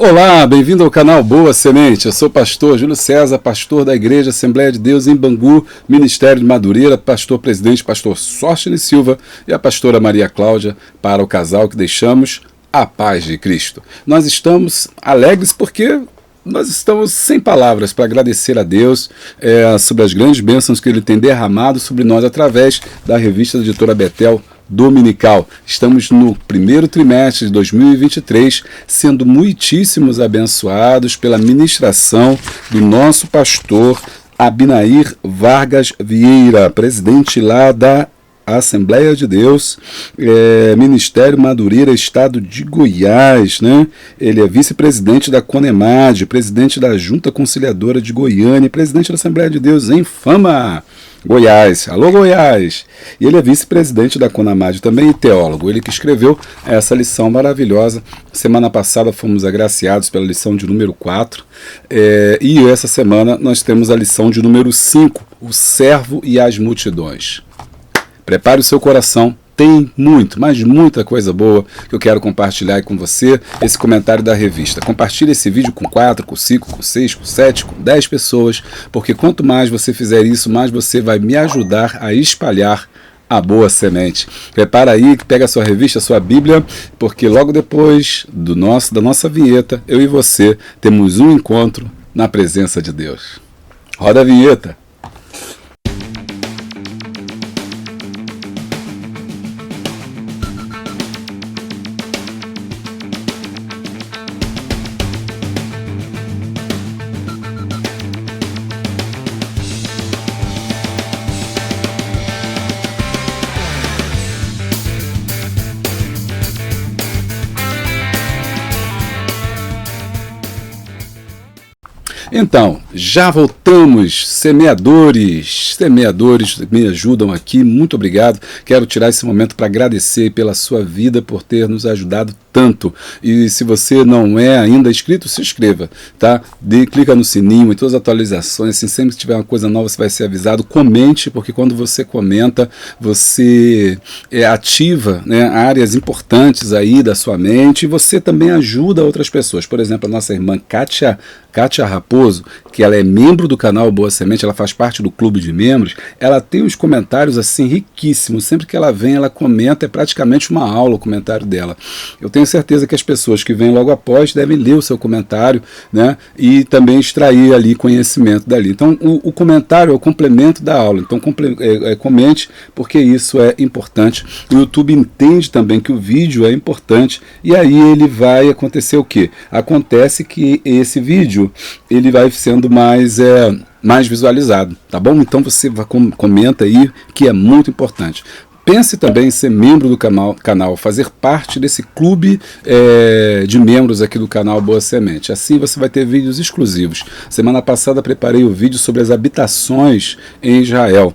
Olá, bem-vindo ao canal Boa Semente. Eu sou o pastor Júlio César, pastor da Igreja Assembleia de Deus em Bangu, Ministério de Madureira, pastor presidente, pastor Sóstenes Silva e a pastora Maria Cláudia, para o casal que deixamos a paz de Cristo. Nós estamos alegres porque nós estamos sem palavras para agradecer a Deus sobre as grandes bênçãos que Ele tem derramado sobre nós através da revista da editora Betel Dominical. Estamos no primeiro trimestre de 2023, sendo muitíssimos abençoados pela ministração do nosso pastor Abinair Vargas Vieira, presidente lá da Assembleia de Deus, Ministério Madureira, Estado de Goiás, né? Ele é vice-presidente da CONEMAD, presidente da Junta Conciliadora de Goiânia, presidente da Assembleia de Deus em Fama, Goiás. Alô, Goiás! E ele é vice-presidente da CONEMAD também e teólogo. Ele que escreveu essa lição maravilhosa. Semana passada fomos agraciados pela lição de número 4. E essa semana nós temos a lição de número 5, o servo e as multidões. Prepare o seu coração, tem muito, mas muita coisa boa que eu quero compartilhar com você, esse comentário da revista. Compartilhe esse vídeo com 4, com 5, com 6, com 7, com 10 pessoas, porque quanto mais você fizer isso, mais você vai me ajudar a espalhar a boa semente. Prepara aí, pega a sua revista, a sua Bíblia, porque logo depois da nossa vinheta, eu e você temos um encontro na presença de Deus. Roda a vinheta! Então, já voltamos, semeadores me ajudam aqui, muito obrigado. Quero tirar esse momento para agradecer pela sua vida, por ter nos ajudado tanto. E se você não é ainda inscrito, se inscreva, tá? Clica no sininho e todas as atualizações, assim, sempre que tiver uma coisa nova você vai ser avisado. Comente, porque quando você comenta, você ativa, né, áreas importantes aí da sua mente e você também ajuda outras pessoas. Por exemplo, a nossa irmã Kátia Raposo, que ela é membro do canal Boa Semente, ela faz parte do clube de membros, ela tem uns comentários assim riquíssimos, sempre que ela vem ela comenta, é praticamente uma aula o comentário dela. Eu tenho certeza que as pessoas que vêm logo após devem ler o seu comentário, né, e também extrair ali conhecimento dali. Então o comentário é o complemento da aula, então comente, porque isso é importante. O YouTube entende também que o vídeo é importante, e aí ele vai acontecer o quê? Acontece que esse vídeo ele vai sendo mais visualizado, tá bom? Então você comenta aí, que é muito importante. Pense também em ser membro do canal, fazer parte desse clube de membros aqui do canal Boa Semente. Assim você vai ter vídeos exclusivos. Semana passada preparei o vídeo sobre as habitações em Israel.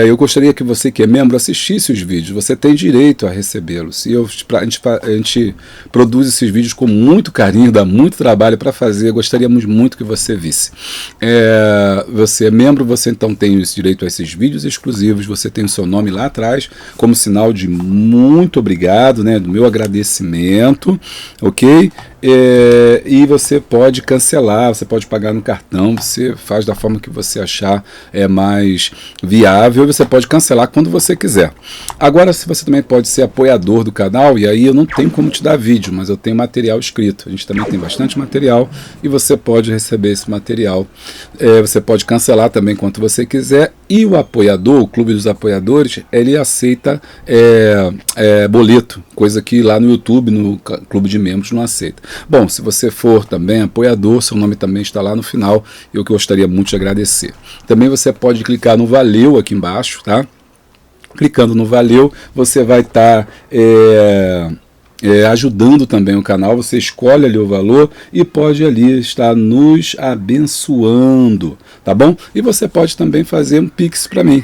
Eu gostaria que você que é membro assistisse os vídeos, você tem direito a recebê-los. E a gente produz esses vídeos com muito carinho, dá muito trabalho para fazer, gostaríamos muito que você visse. Você é membro, você então tem esse direito a esses vídeos exclusivos, você tem o seu nome lá atrás, como sinal de muito obrigado, né, do meu agradecimento, ok? E você pode cancelar, você pode pagar no cartão, você faz da forma que você achar mais viável, e você pode cancelar quando você quiser. Agora, se você também pode ser apoiador do canal, e aí eu não tenho como te dar vídeo, mas eu tenho material escrito, a gente também tem bastante material, e você pode receber esse material. Você pode cancelar também quanto você quiser, e o apoiador, o clube dos apoiadores, ele aceita boleto, coisa que lá no YouTube, no clube de membros, não aceita. Bom, se você for também apoiador, seu nome também está lá no final, eu gostaria muito de agradecer. Também você pode clicar no Valeu aqui embaixo, tá? Clicando no Valeu, você vai estar ajudando também o canal, você escolhe ali o valor e pode ali estar nos abençoando, tá bom? E você pode também fazer um Pix para mim.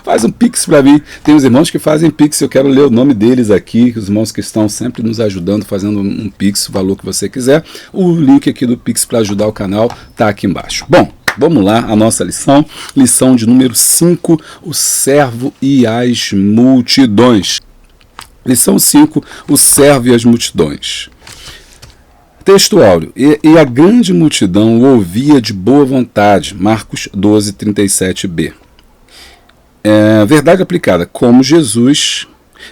Faz um Pix para mim. Tem os irmãos que fazem Pix, eu quero ler o nome deles aqui, os irmãos que estão sempre nos ajudando, fazendo um Pix, o valor que você quiser. O link aqui do Pix para ajudar o canal tá aqui embaixo. Bom, vamos lá, a nossa lição de número 5, o servo e as multidões. Lição 5, o servo e as multidões. Texto áureo. E a grande multidão o ouvia de boa vontade. Marcos 12, 37b. Verdade aplicada. Como Jesus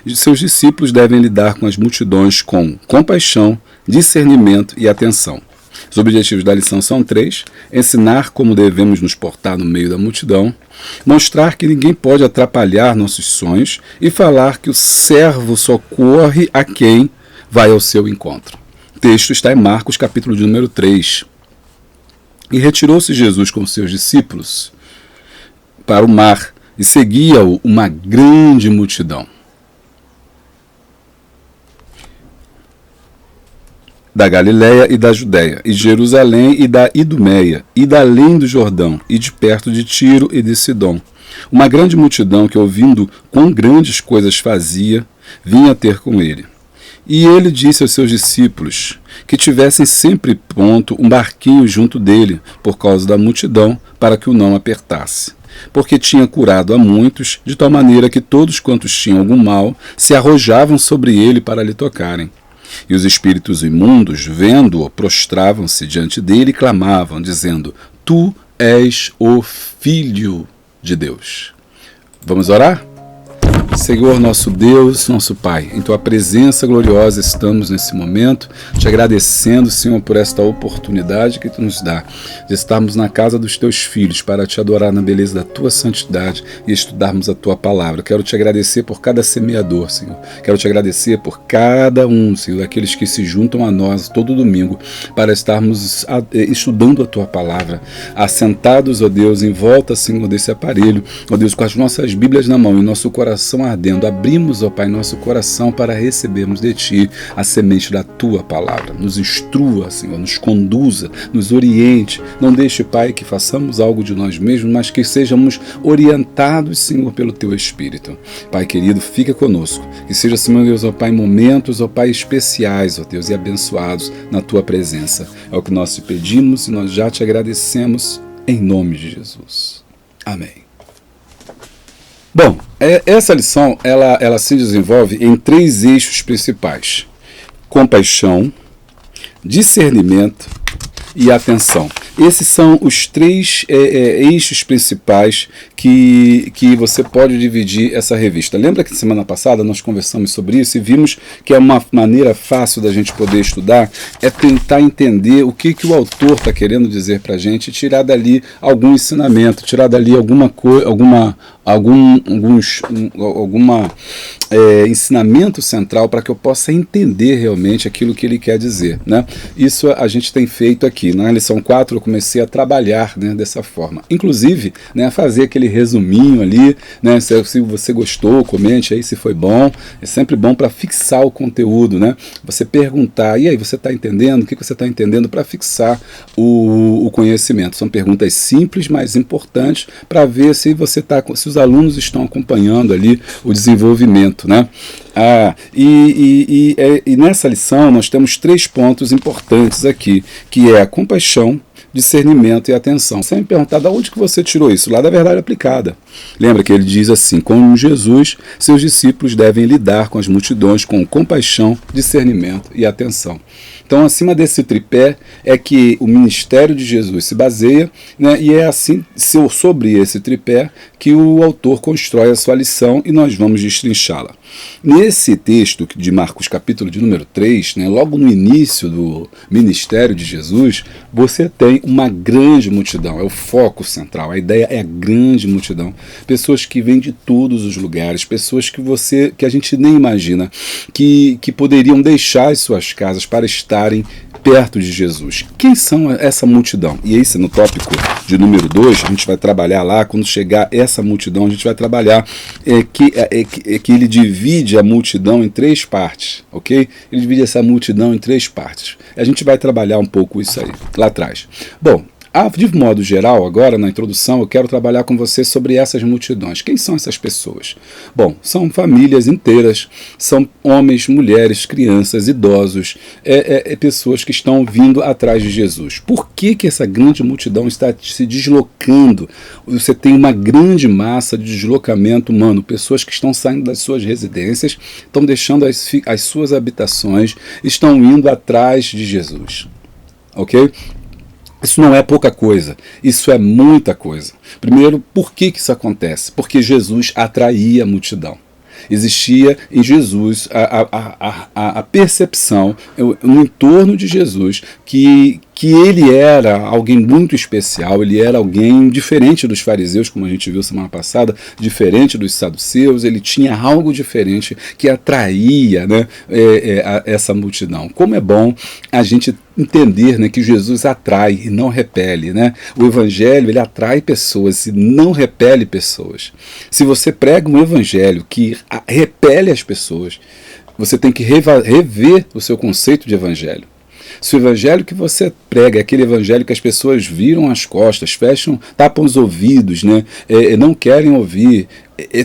e seus discípulos devem lidar com as multidões com compaixão, discernimento e atenção. Os objetivos da lição são 3: ensinar como devemos nos portar no meio da multidão, mostrar que ninguém pode atrapalhar nossos sonhos e falar que o servo socorre a quem vai ao seu encontro. O texto está em Marcos, capítulo de número 3. E retirou-se Jesus com seus discípulos para o mar, e seguia-o uma grande multidão da Galiléia e da Judéia, e de Jerusalém e da Idumeia, e da além do Jordão, e de perto de Tiro e de Sidom. Uma grande multidão que, ouvindo quão grandes coisas fazia, vinha ter com ele. E ele disse aos seus discípulos que tivessem sempre pronto um barquinho junto dele, por causa da multidão, para que o não apertasse. Porque tinha curado a muitos, de tal maneira que todos quantos tinham algum mal se arrojavam sobre ele para lhe tocarem. E os espíritos imundos, vendo-o, prostravam-se diante dele e clamavam, dizendo: Tu és o Filho de Deus. Vamos orar? Senhor, nosso Deus, nosso Pai, em Tua presença gloriosa estamos nesse momento, te agradecendo, Senhor, por esta oportunidade que Tu nos dá de estarmos na casa dos Teus filhos para te adorar na beleza da Tua santidade e estudarmos a Tua palavra. Quero te agradecer por cada semeador, Senhor. Quero te agradecer por cada um, Senhor, daqueles que se juntam a nós todo domingo para estarmos estudando a Tua palavra, assentados, ó Deus, em volta, Senhor, desse aparelho, ó Deus, com as nossas Bíblias na mão e nosso coração ardendo. Abrimos, ó Pai, nosso coração para recebermos de Ti a semente da Tua palavra. Nos instrua, Senhor, nos conduza, nos oriente. Não deixe, Pai, que façamos algo de nós mesmos, mas que sejamos orientados, Senhor, pelo Teu Espírito. Pai querido, fica conosco. Que seja, Senhor Deus, ó Pai, momentos, ó Pai, especiais, ó Deus, e abençoados na Tua presença. É o que nós te pedimos e nós já te agradecemos em nome de Jesus. Amém. Bom, essa lição ela se desenvolve em 3 eixos principais: compaixão, discernimento e atenção. Esses são os 3 eixos principais que você pode dividir essa revista. Lembra que semana passada nós conversamos sobre isso e vimos que é uma maneira fácil da gente poder estudar, é tentar entender o que o autor está querendo dizer para a gente e tirar dali algum ensinamento, tirar dali ensinamento central para que eu possa entender realmente aquilo que ele quer dizer, né? Isso a gente tem feito aqui. Na lição 4 eu comecei a trabalhar, né, dessa forma. Inclusive, né, a fazer aquele resuminho ali, né, se você gostou, comente aí se foi bom. É sempre bom para fixar o conteúdo, né? Você perguntar, e aí, você está entendendo? O que você está entendendo, para fixar o conhecimento. São perguntas simples, mas importantes para ver se os alunos estão acompanhando ali o desenvolvimento, né? E nessa lição nós temos 3 pontos importantes aqui, que é a compaixão, discernimento e atenção. Você me perguntar de onde que você tirou isso? Lá da Verdade Aplicada. Lembra que ele diz assim: como Jesus, seus discípulos devem lidar com as multidões com compaixão, discernimento e atenção. Então, acima desse tripé é que o ministério de Jesus se baseia, né, e é assim, sobre esse tripé, que o autor constrói a sua lição e nós vamos destrinchá-la. Nesse texto de Marcos, capítulo de número 3, né, logo no início do ministério de Jesus, você tem uma grande multidão, é o foco central, a ideia é a grande multidão, pessoas que vêm de todos os lugares, pessoas que a gente nem imagina, que poderiam deixar as suas casas para estarem perto de Jesus. Quem são essa multidão? E esse, no tópico de número 2, a gente vai trabalhar lá, quando chegar essa multidão, a gente vai trabalhar que ele divide a multidão em 3 partes, ok? Ele divide essa multidão em 3 partes. A gente vai trabalhar um pouco isso aí, lá atrás. Bom, De modo geral, agora na introdução, eu quero trabalhar com você sobre essas multidões. Quem são essas pessoas? Bom, são famílias inteiras, são homens, mulheres, crianças, idosos, pessoas que estão vindo atrás de Jesus. Por que essa grande multidão está se deslocando? Você tem uma grande massa de deslocamento humano, pessoas que estão saindo das suas residências, estão deixando as suas habitações, estão indo atrás de Jesus. Ok? Isso não é pouca coisa, isso é muita coisa. Primeiro, por que isso acontece? Porque Jesus atraía a multidão. Existia em Jesus a percepção no entorno de Jesus que ele era alguém muito especial, ele era alguém diferente dos fariseus, como a gente viu semana passada, diferente dos saduceus, ele tinha algo diferente que atraía, né, essa multidão. Como é bom a gente entender, né, que Jesus atrai e não repele, né? O evangelho, ele atrai pessoas e não repele pessoas. Se você prega um evangelho que repele as pessoas, você tem que rever o seu conceito de evangelho. Se o evangelho que você prega é aquele evangelho que as pessoas viram as costas, fecham, tapam os ouvidos, né, não querem ouvir,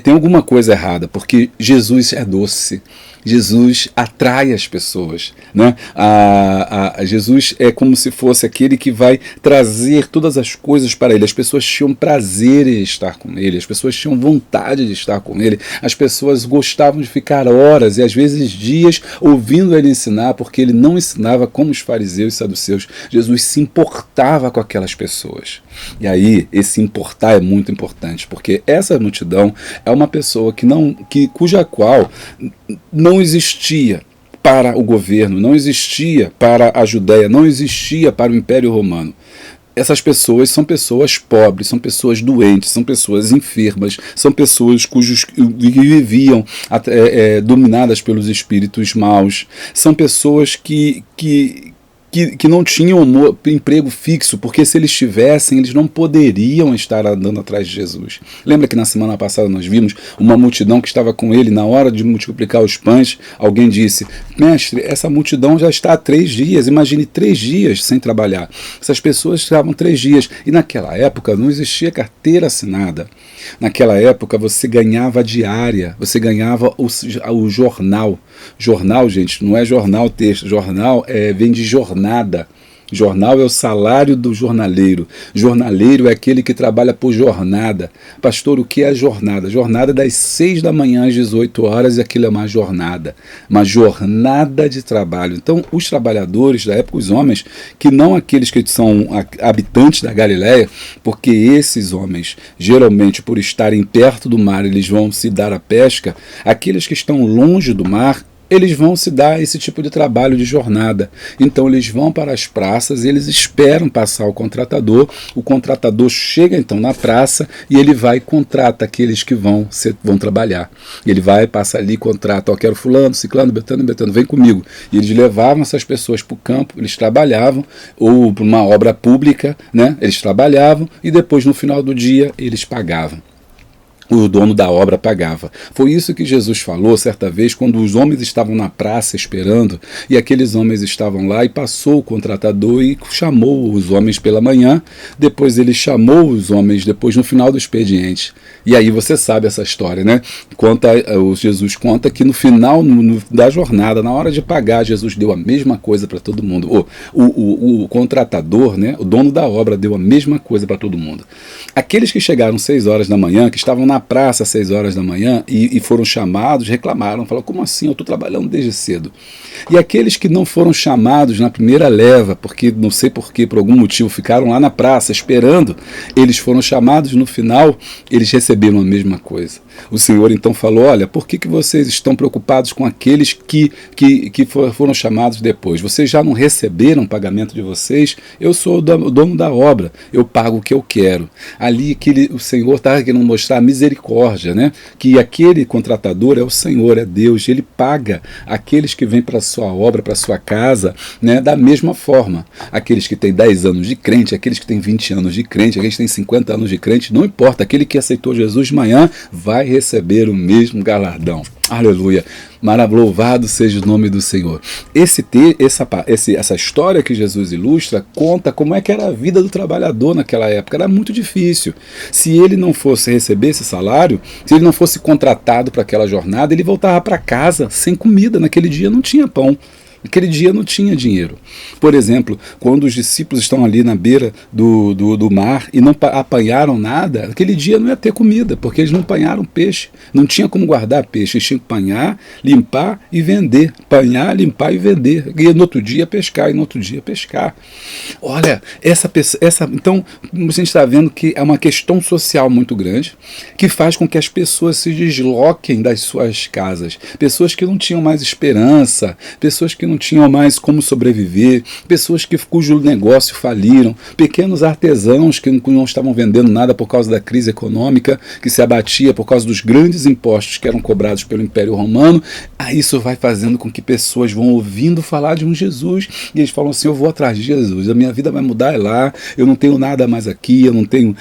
tem alguma coisa errada, porque Jesus é doce. Jesus atrai as pessoas, né? Jesus é como se fosse aquele que vai trazer todas as coisas para ele. As pessoas tinham prazer em estar com ele, as pessoas tinham vontade de estar com ele, as pessoas gostavam de ficar horas e às vezes dias ouvindo ele ensinar, porque ele não ensinava como os fariseus e saduceus. Jesus se importava com aquelas pessoas. E aí, esse importar é muito importante, porque essa multidão é uma pessoa cuja qual não existia para o governo, não existia para a Judéia, não existia para o Império Romano. Essas pessoas são pessoas pobres, são pessoas doentes, são pessoas enfermas, são pessoas que viviam dominadas pelos espíritos maus, são pessoas que não tinham emprego fixo, porque se eles tivessem, eles não poderiam estar andando atrás de Jesus. Lembra que na semana passada nós vimos uma multidão que estava com ele na hora de multiplicar os pães? Alguém disse: mestre, essa multidão já está há 3 dias, imagine 3 dias sem trabalhar. Essas pessoas estavam 3 dias, e naquela época não existia carteira assinada. Naquela época você ganhava a diária, você ganhava o jornal. Jornal, gente, não é jornal texto, jornal vem de jornada. Jornal é o salário do jornaleiro. Jornaleiro é aquele que trabalha por jornada. Pastor, o que é jornada? Jornada é das 6 da manhã às 18 horas e aquilo é uma jornada. Uma jornada de trabalho. Então, os trabalhadores da época, os homens, que não aqueles que são habitantes da Galileia, porque esses homens, geralmente, por estarem perto do mar, eles vão se dar a pesca. Aqueles que estão longe do mar, eles vão se dar esse tipo de trabalho de jornada. Então eles vão para as praças, eles esperam passar o contratador chega então na praça e ele vai e contrata aqueles que vão trabalhar. Ele vai, passa ali, contrata, quero fulano, ciclano, betano, vem comigo. E eles levavam essas pessoas para o campo, eles trabalhavam, ou para uma obra pública, né? Eles trabalhavam e depois no final do dia eles pagavam. O dono da obra pagava. Foi isso que Jesus falou certa vez, quando os homens estavam na praça esperando, e aqueles homens estavam lá, e passou o contratador e chamou os homens pela manhã, depois ele chamou os homens depois no final do expediente. E aí você sabe essa história, né? Jesus conta que no final da jornada, na hora de pagar, Jesus deu a mesma coisa para todo mundo. O contratador, né, o dono da obra, deu a mesma coisa para todo mundo. Aqueles que chegaram 6 horas da manhã, que estavam na praça às 6 horas da manhã e foram chamados, reclamaram, falaram: como assim? Eu estou trabalhando desde cedo. E aqueles que não foram chamados na primeira leva, porque não sei porquê, por algum motivo, ficaram lá na praça esperando, eles foram chamados no final, eles receberam a mesma coisa. O Senhor então falou: olha, por que vocês estão preocupados com aqueles que foram chamados depois? Vocês já não receberam o pagamento de vocês? Eu sou o dono da obra, eu pago o que eu quero. Ali o Senhor estava querendo mostrar a misericórdia, né? Que aquele contratador é o Senhor, é Deus, ele paga aqueles que vêm para a sua obra, para a sua casa, né? Da mesma forma. Aqueles que têm 10 anos de crente, aqueles que têm 20 anos de crente, aqueles que têm 50 anos de crente, não importa, aquele que aceitou Jesus de manhã vai receber o mesmo galardão. Aleluia. Louvado seja o nome do Senhor. Essa história que Jesus ilustra conta como é que era a vida do trabalhador naquela época. Era muito difícil. Se ele não fosse receber esse salário, se ele não fosse contratado para aquela jornada, ele voltava para casa sem comida. Naquele dia não tinha pão. Naquele dia não tinha dinheiro. Por exemplo, quando os discípulos estão ali na beira do mar e não apanharam nada, naquele dia não ia ter comida, porque eles não apanharam peixe. Não tinha como guardar peixe. Eles tinham que apanhar, limpar e vender. Apanhar, limpar e vender. E no outro dia pescar, e no outro dia pescar. Olha, então a gente está vendo que é uma questão social muito grande, que faz com que as pessoas se desloquem das suas casas. Pessoas que não tinham mais esperança, pessoas que não tinham mais como sobreviver, pessoas cujo negócio faliram, pequenos artesãos que não estavam vendendo nada por causa da crise econômica, que se abatia por causa dos grandes impostos que eram cobrados pelo Império Romano. Aí isso vai fazendo com que pessoas vão ouvindo falar de um Jesus, e eles falam assim: eu vou atrás de Jesus, a minha vida vai mudar lá, eu não tenho nada mais aqui, eu não tenho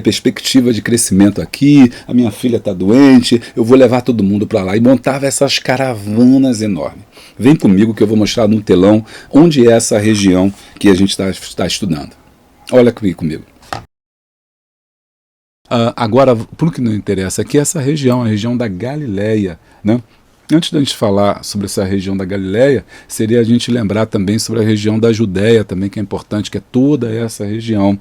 perspectiva de crescimento aqui, a minha filha está doente, eu vou levar todo mundo para lá. E montava essas caravanas enormes. Vem comigo que eu vou mostrar no telão onde é essa região que a gente está estudando. Olha aqui comigo. Agora, por que não interessa, aqui é essa região, a região da Galileia, né? Antes da gente falar sobre essa região da Galileia, seria a gente lembrar também sobre a região da Judéia, também, que é importante, que é toda essa região.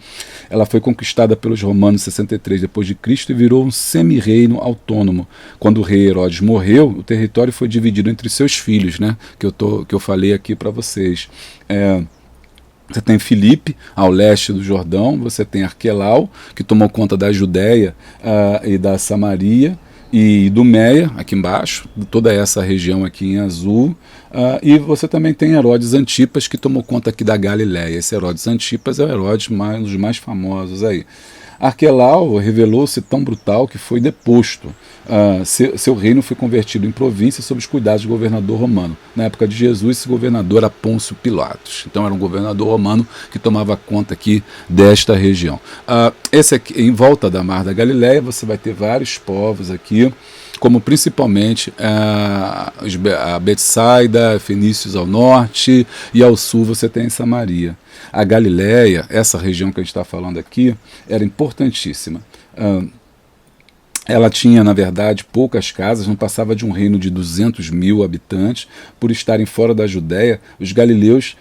Ela foi conquistada pelos romanos em 63 depois de Cristo e virou um semi-reino autônomo. Quando o rei Herodes morreu, o território foi dividido entre seus filhos, né, que eu falei aqui para vocês. Você tem Filipe, ao leste do Jordão, você tem Arquelau, que tomou conta da Judéia e da Samaria, e Idumeia, aqui embaixo, toda essa região aqui em azul, e você também tem Herodes Antipas, que tomou conta aqui da Galileia. Esse Herodes Antipas é o Herodes um dos mais famosos aí. Arquelau revelou-se tão brutal que foi deposto. Seu reino foi convertido em província sob os cuidados do governador romano. Na época de Jesus, esse governador era Pôncio Pilatos. Então era um governador romano que tomava conta aqui desta região. Esse aqui, em volta da Mar da Galileia, você vai ter vários povos aqui, como principalmente a Betsaida, fenícios ao norte, e ao sul você tem Samaria. A Galileia, essa região que a gente está falando aqui, era importantíssima. Ela tinha, na verdade, poucas casas, não passava de um reino de 200 mil habitantes. Por estarem fora da Judéia, os galileus,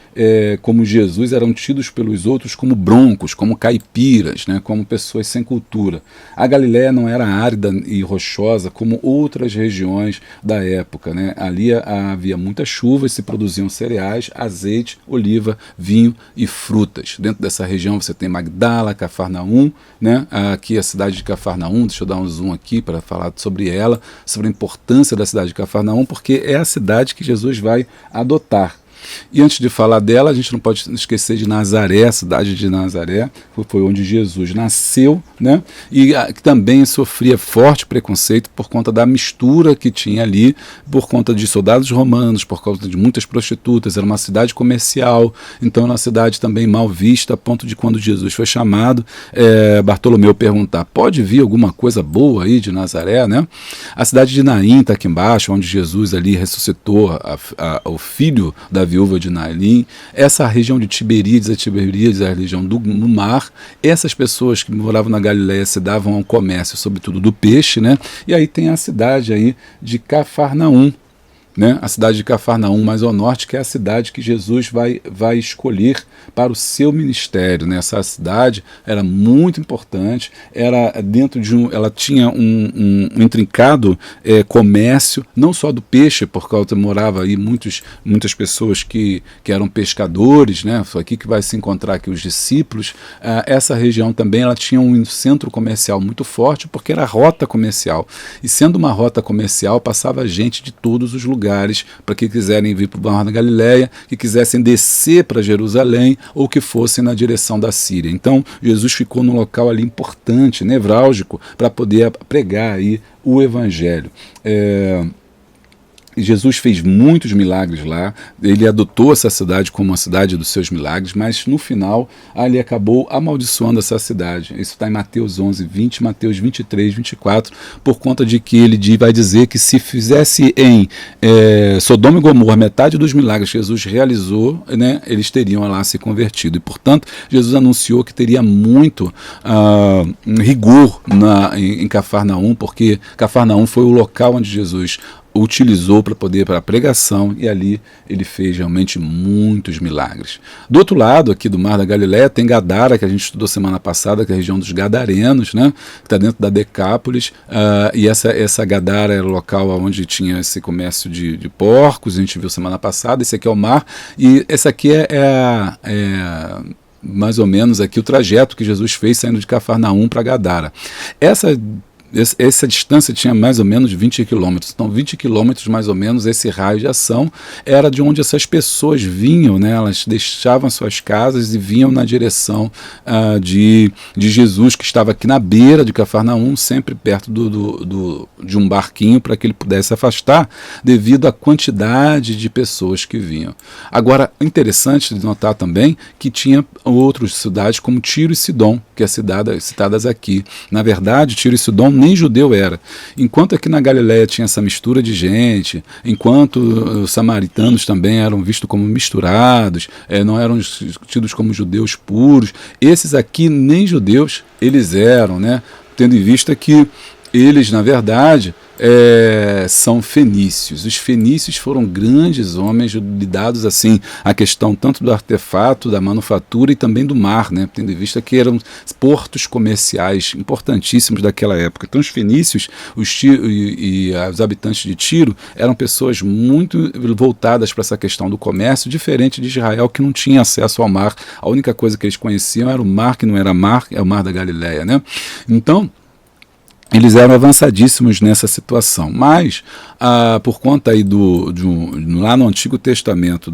como Jesus, eram tidos pelos outros como broncos, como caipiras, né, como pessoas sem cultura. A Galileia não era árida e rochosa como outras regiões da época, né? Ali havia muita chuva e se produziam cereais, azeite, oliva, vinho e frutas. Dentro dessa região você tem Magdala, Cafarnaum, né? Aqui a cidade de Cafarnaum, deixa eu dar um zoom aqui para falar sobre ela, sobre a importância da cidade de Cafarnaum, porque é a cidade que Jesus vai adotar. E antes de falar dela, a gente não pode esquecer de Nazaré, a cidade de Nazaré, foi onde Jesus nasceu, né? E que também sofria forte preconceito por conta da mistura que tinha ali, por conta de soldados romanos, por causa de muitas prostitutas. Era uma cidade comercial, então era uma cidade também mal vista, a ponto de, quando Jesus foi chamado, Bartolomeu perguntar: pode vir alguma coisa boa aí de Nazaré, né? A cidade de Naim está aqui embaixo, onde Jesus ali ressuscitou o filho da viúva de Naim. Essa região de Tiberíades, a região do mar. Essas pessoas que moravam na Galileia se davam ao comércio, sobretudo do peixe, né? E aí tem a cidade aí de Cafarnaum, né? A cidade de Cafarnaum, mais ao norte, que é a cidade que Jesus vai escolher para o seu ministério, né? Essa cidade era muito importante, era dentro de ela tinha um intrincado comércio, não só do peixe, por causa morava aí muitas pessoas que eram pescadores, né? Foi aqui que vai se encontrar aqui os discípulos. Essa região também ela tinha um centro comercial muito forte, porque era rota comercial, e sendo uma rota comercial, passava gente de todos os lugares, para que quiserem vir para o Mar da Galileia, que quisessem descer para Jerusalém, ou que fossem na direção da Síria. Então Jesus ficou num local ali importante, nevrálgico, para poder pregar aí o Evangelho. Jesus fez muitos milagres lá, ele adotou essa cidade como uma cidade dos seus milagres, mas no final ele acabou amaldiçoando essa cidade. Isso está em Mateus 11, 20, Mateus 23, 24, por conta de que ele vai dizer que se fizesse em Sodoma e Gomorra metade dos milagres que Jesus realizou, né, eles teriam lá se convertido. E, portanto, Jesus anunciou que teria muito rigor em Cafarnaum, porque Cafarnaum foi o local onde Jesus utilizou para a pregação, e ali ele fez realmente muitos milagres. Do outro lado, aqui do Mar da Galileia, tem Gadara, que a gente estudou semana passada, que é a região dos Gadarenos, né, que está dentro da Decápolis, e essa Gadara era o local onde tinha esse comércio de porcos, a gente viu semana passada. Esse aqui é o mar, e esse aqui é mais ou menos aqui o trajeto que Jesus fez saindo de Cafarnaum para Gadara. Essa distância tinha mais ou menos 20 quilômetros. Então, 20 quilômetros, mais ou menos, esse raio de ação era de onde essas pessoas vinham, né? Elas deixavam suas casas e vinham na direção de Jesus, que estava aqui na beira de Cafarnaum, sempre perto de um barquinho, para que ele pudesse afastar, devido à quantidade de pessoas que vinham. Agora, interessante de notar também que tinha outras cidades, como Tiro e Sidom, que é citadas aqui. Na verdade, Tiro e Sidom nem judeu era. Enquanto aqui na Galileia tinha essa mistura de gente, enquanto os samaritanos também eram vistos como misturados, não eram tidos como judeus puros, esses aqui nem judeus eles eram, né? Tendo em vista que eles, na verdade, são fenícios. Os fenícios foram grandes homens lidados assim à questão tanto do artefato, da manufatura e também do mar, né? Tendo em vista que eram portos comerciais importantíssimos daquela época. Então os fenícios e os habitantes de Tiro eram pessoas muito voltadas para essa questão do comércio, diferente de Israel, que não tinha acesso ao mar. A única coisa que eles conheciam era o mar, que não era mar, é o Mar da Galileia, né? Então eles eram avançadíssimos nessa situação, mas por conta aí lá no Antigo Testamento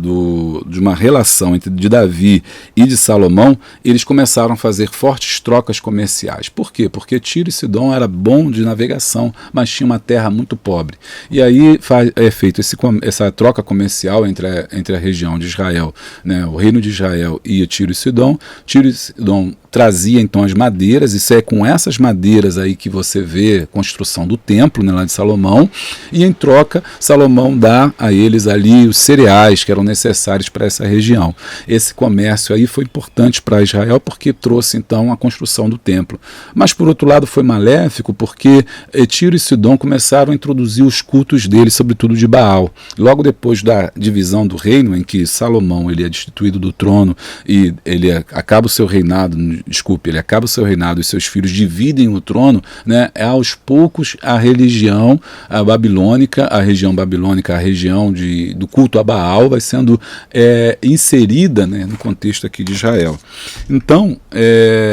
de uma relação de Davi e de Salomão, eles começaram a fazer fortes trocas comerciais. Por quê? Porque Tiro e Sidom era bom de navegação, mas tinha uma terra muito pobre. E aí é feito essa troca comercial entre a região de Israel, né, o reino de Israel e Tiro e Sidom. Tiro e Sidom trazia então as madeiras, isso é com essas madeiras aí que você vê a construção do templo, né, lá de Salomão, e em troca Salomão dá a eles ali os cereais que eram necessários para essa região. Esse comércio aí foi importante para Israel porque trouxe então a construção do templo. Mas por outro lado foi maléfico porque Tiro e Sidom começaram a introduzir os cultos deles, sobretudo de Baal. Logo depois da divisão do reino, em que Salomão ele é destituído do trono e ele acaba o seu reinado e seus filhos dividem o trono, né, aos poucos a região babilônica, a região do culto a Baal vai sendo inserida, né, no contexto aqui de Israel. Então,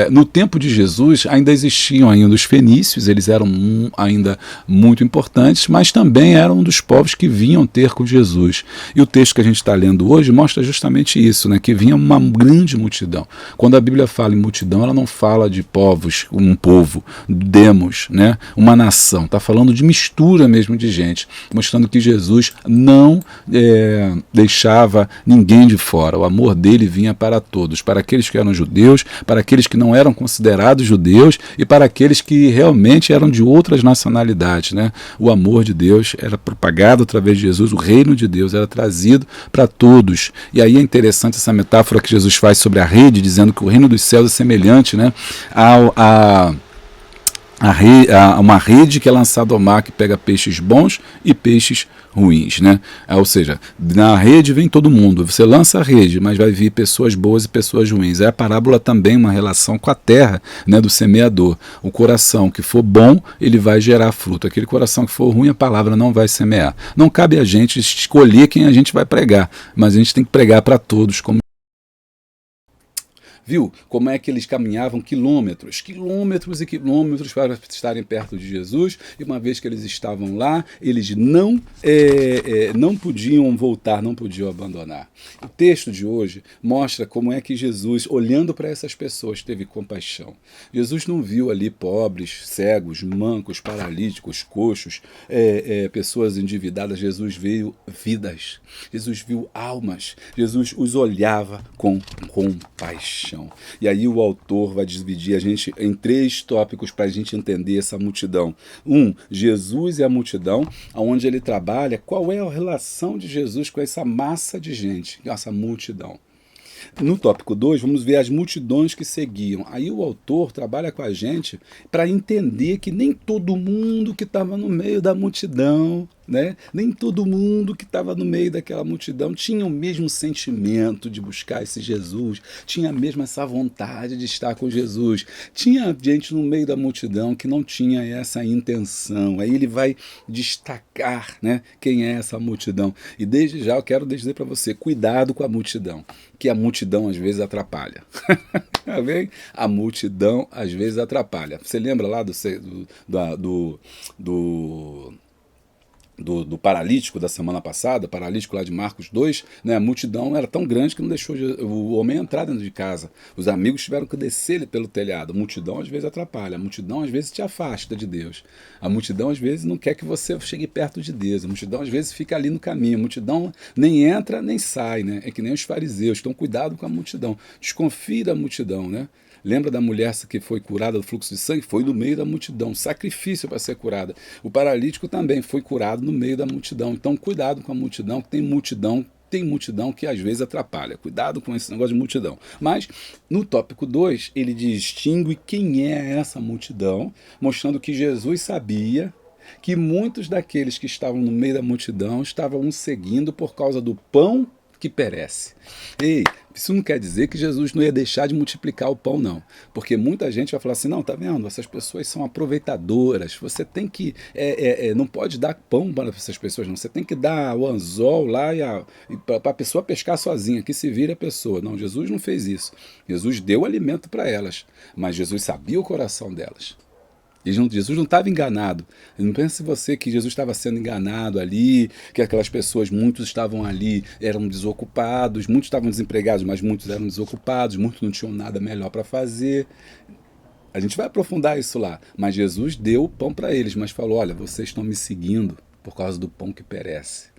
no tempo de Jesus ainda existiam ainda os fenícios, eles eram ainda muito importantes, mas também eram um dos povos que vinham ter com Jesus. E o texto que a gente está lendo hoje mostra justamente isso, né, que vinha uma grande multidão. Quando a Bíblia fala em multidão, ela não fala de povos, um povo, demos, né, uma nação, está falando de mistura mesmo de gente, mostrando que Jesus não deixava ninguém de fora. O amor dele vinha para todos, para aqueles que eram judeus, para aqueles que não eram considerados judeus e para aqueles que realmente eram de outras nacionalidades, né? O amor de Deus era propagado através de Jesus, o reino de Deus era trazido para todos. E aí é interessante essa metáfora que Jesus faz sobre a rede, dizendo que o reino dos céus é semelhante, né, a uma rede que é lançada ao mar, que pega peixes bons e peixes ruins, né? Ou seja, na rede vem todo mundo, você lança a rede, mas vai vir pessoas boas e pessoas ruins. É a parábola também uma relação com a terra, né, do semeador. O coração que for bom, ele vai gerar fruto. Aquele coração que for ruim, a palavra não vai semear. Não cabe a gente escolher quem a gente vai pregar, mas a gente tem que pregar para todos, como Viu como é que eles caminhavam quilômetros, quilômetros e quilômetros para estarem perto de Jesus, e uma vez que eles estavam lá, eles não podiam voltar, não podiam abandonar. O texto de hoje mostra como é que Jesus, olhando para essas pessoas, teve compaixão. Jesus não viu ali pobres, cegos, mancos, paralíticos, coxos, pessoas endividadas. Jesus viu vidas, Jesus viu almas, Jesus os olhava com compaixão. E aí o autor vai dividir a gente em 3 tópicos para a gente entender essa multidão. Jesus e a multidão, onde ele trabalha, qual é a relação de Jesus com essa massa de gente, essa multidão. No tópico 2, vamos ver as multidões que seguiam. Aí o autor trabalha com a gente para entender que nem todo mundo que estava no meio da multidão, né? Nem todo mundo que estava no meio daquela multidão tinha o mesmo sentimento de buscar esse Jesus, tinha mesmo essa vontade de estar com Jesus. Tinha gente no meio da multidão que não tinha essa intenção. Aí ele vai destacar, né, quem é essa multidão. E desde já eu quero dizer para você, cuidado com a multidão, que a multidão às vezes atrapalha. Tá bem? A multidão às vezes atrapalha. Você lembra lá do paralítico da semana passada, paralítico lá de Marcos 2, né? A multidão era tão grande que não deixou o homem entrar dentro de casa. Os amigos tiveram que descer pelo telhado. A multidão às vezes atrapalha, a multidão às vezes te afasta de Deus. A multidão às vezes não quer que você chegue perto de Deus. A multidão às vezes fica ali no caminho. A multidão nem entra nem sai, né? É que nem os fariseus. Então cuidado com a multidão. Desconfie da multidão, né? Lembra da mulher que foi curada do fluxo de sangue? Foi no meio da multidão, sacrifício para ser curada. O paralítico também foi curado no meio da multidão. Então, cuidado com a multidão, que tem multidão que às vezes atrapalha. Cuidado com esse negócio de multidão. Mas, no tópico 2, ele distingue quem é essa multidão, mostrando que Jesus sabia que muitos daqueles que estavam no meio da multidão estavam o seguindo por causa do pão que perece. Ei, isso não quer dizer que Jesus não ia deixar de multiplicar o pão, não. Porque muita gente vai falar assim, não, tá vendo? Essas pessoas são aproveitadoras. Você tem que... não pode dar pão para essas pessoas, não. Você tem que dar o anzol lá para a pessoa pescar sozinha, que se vire a pessoa. Não, Jesus não fez isso. Jesus deu alimento para elas, mas Jesus sabia o coração delas. Jesus não estava enganado. Não pense você que Jesus estava sendo enganado ali, que aquelas pessoas, muitos estavam ali, eram desocupados, muitos estavam desempregados, mas muitos eram desocupados, muitos não tinham nada melhor para fazer. A gente vai aprofundar isso lá. Mas Jesus deu o pão para eles, mas falou, olha, vocês estão me seguindo por causa do pão que perece.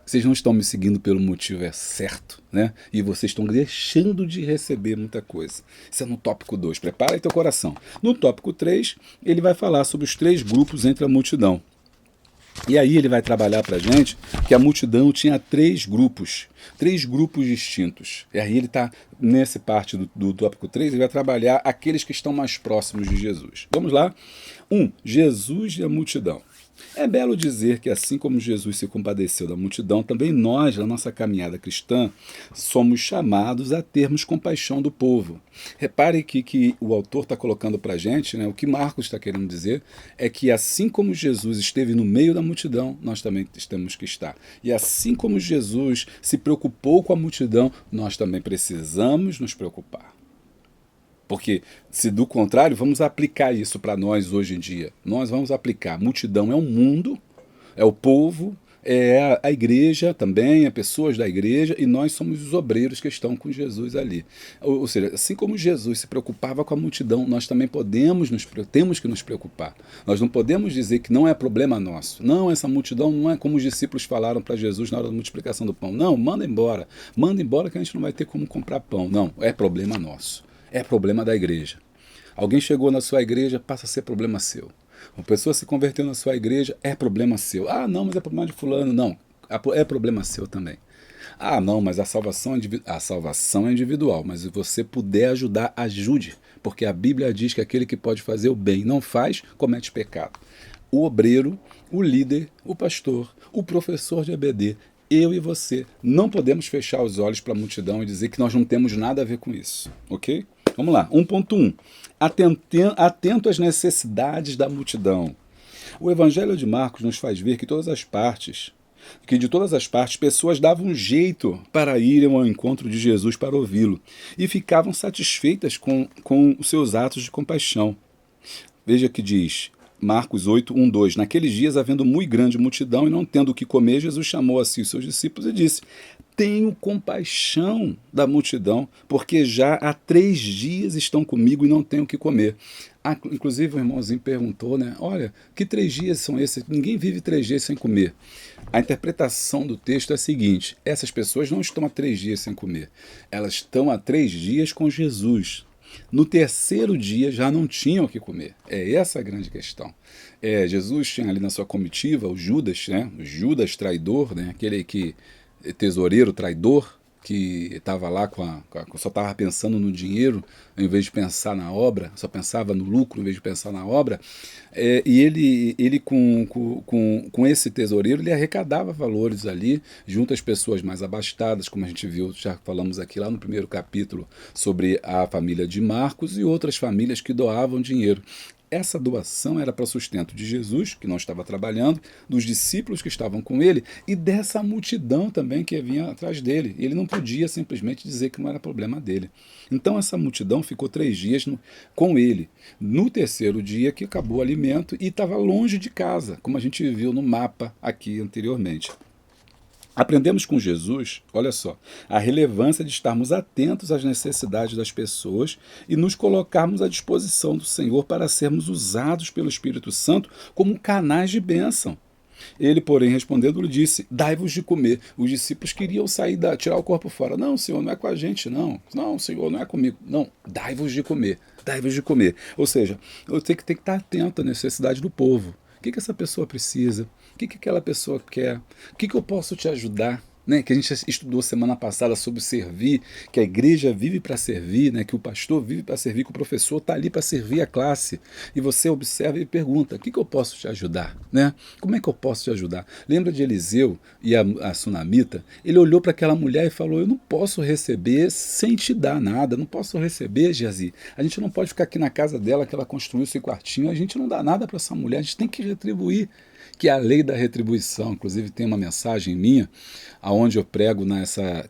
Vocês não estão me seguindo pelo motivo certo, né? E vocês estão deixando de receber muita coisa. Isso é no tópico 2. Prepara aí teu coração. No tópico 3, ele vai falar sobre os 3 grupos entre a multidão. E aí ele vai trabalhar para a gente que a multidão tinha 3 grupos distintos. E aí ele está, nessa parte do tópico 3, ele vai trabalhar aqueles que estão mais próximos de Jesus. Vamos lá? 1. Jesus e a multidão. É belo dizer que assim como Jesus se compadeceu da multidão, também nós, na nossa caminhada cristã, somos chamados a termos compaixão do povo. Repare que o autor está colocando para a gente, né, o que Marcos está querendo dizer, é que assim como Jesus esteve no meio da multidão, nós também temos que estar. E assim como Jesus se preocupou com a multidão, nós também precisamos nos preocupar. Porque, se do contrário, vamos aplicar isso para nós hoje em dia. Nós vamos aplicar. Multidão é o mundo, é o povo, é a igreja também, é pessoas da igreja, e nós somos os obreiros que estão com Jesus ali. Ou seja, assim como Jesus se preocupava com a multidão, nós também temos que nos preocupar. Nós não podemos dizer que não é problema nosso. Não, essa multidão não é como os discípulos falaram para Jesus na hora da multiplicação do pão. Não, manda embora que a gente não vai ter como comprar pão. Não, é problema nosso. É problema da igreja. Alguém chegou na sua igreja, passa a ser problema seu. Uma pessoa se converteu na sua igreja, é problema seu. Ah, não, mas é problema de fulano. Não, é problema seu também. Ah, não, mas a salvação é individual. Mas se você puder ajudar, ajude. Porque a Bíblia diz que aquele que pode fazer o bem não faz, comete pecado. O obreiro, o líder, o pastor, o professor de EBD, eu e você não podemos fechar os olhos para a multidão e dizer que nós não temos nada a ver com isso, ok? Vamos lá, 1.1. Atento às necessidades da multidão. O Evangelho de Marcos nos faz ver que todas as partes que de todas as partes pessoas davam um jeito para irem ao encontro de Jesus para ouvi-lo e ficavam satisfeitas com os seus atos de compaixão. Veja que diz Marcos 8, 1, 2. Naqueles dias, havendo muito grande multidão e não tendo o que comer, Jesus chamou a si os seus discípulos e disse: tenho compaixão da multidão, porque já há 3 dias estão comigo e não tenho o que comer. Inclusive o irmãozinho perguntou, né? Olha, que 3 dias são esses? Ninguém vive 3 dias sem comer. A interpretação do texto é a seguinte: essas pessoas não estão há 3 dias sem comer. Elas estão há 3 dias com Jesus. No terceiro dia já não tinham o que comer. É essa a grande questão. Jesus tinha ali na sua comitiva o Judas, né? O Judas traidor, né? Aquele que tesoureiro traidor, que estava lá só estava pensando no dinheiro em vez de pensar na obra, só pensava no lucro em vez de pensar na obra. E ele com esse tesoureiro, ele arrecadava valores ali junto às pessoas mais abastadas, como a gente viu, já falamos aqui lá no primeiro capítulo sobre a família de Marcos e outras famílias que doavam dinheiro. Essa doação era para sustento de Jesus, que não estava trabalhando, dos discípulos que estavam com ele e dessa multidão também que vinha atrás dele. Ele não podia simplesmente dizer que não era problema dele. Então essa multidão ficou 3 dias com ele. No terceiro dia que acabou o alimento e estava longe de casa, como a gente viu no mapa aqui anteriormente. Aprendemos com Jesus, olha só, a relevância de estarmos atentos às necessidades das pessoas e nos colocarmos à disposição do Senhor para sermos usados pelo Espírito Santo como canais de bênção. Ele, porém, respondendo, lhe disse: dai-vos de comer. Os discípulos queriam tirar o corpo fora. Não, Senhor, não é com a gente, não. Não, Senhor, não é comigo. Não, dai-vos de comer. Dai-vos de comer. Ou seja, eu tenho que estar atento à necessidade do povo. O que essa pessoa precisa? O que aquela pessoa quer? O que eu posso te ajudar? Né, que a gente estudou semana passada sobre servir, que a igreja vive para servir, né, que o pastor vive para servir, que o professor está ali para servir a classe. E você observa e pergunta: o que eu posso te ajudar? Né? Como é que eu posso te ajudar? Lembra de Eliseu e a sunamita? Ele olhou para aquela mulher e falou: eu não posso receber sem te dar nada, não posso receber, Geazi. A gente não pode ficar aqui na casa dela, que ela construiu esse quartinho, a gente não dá nada para essa mulher, a gente tem que retribuir. Que é a lei da retribuição. Inclusive tem uma mensagem minha, aonde eu prego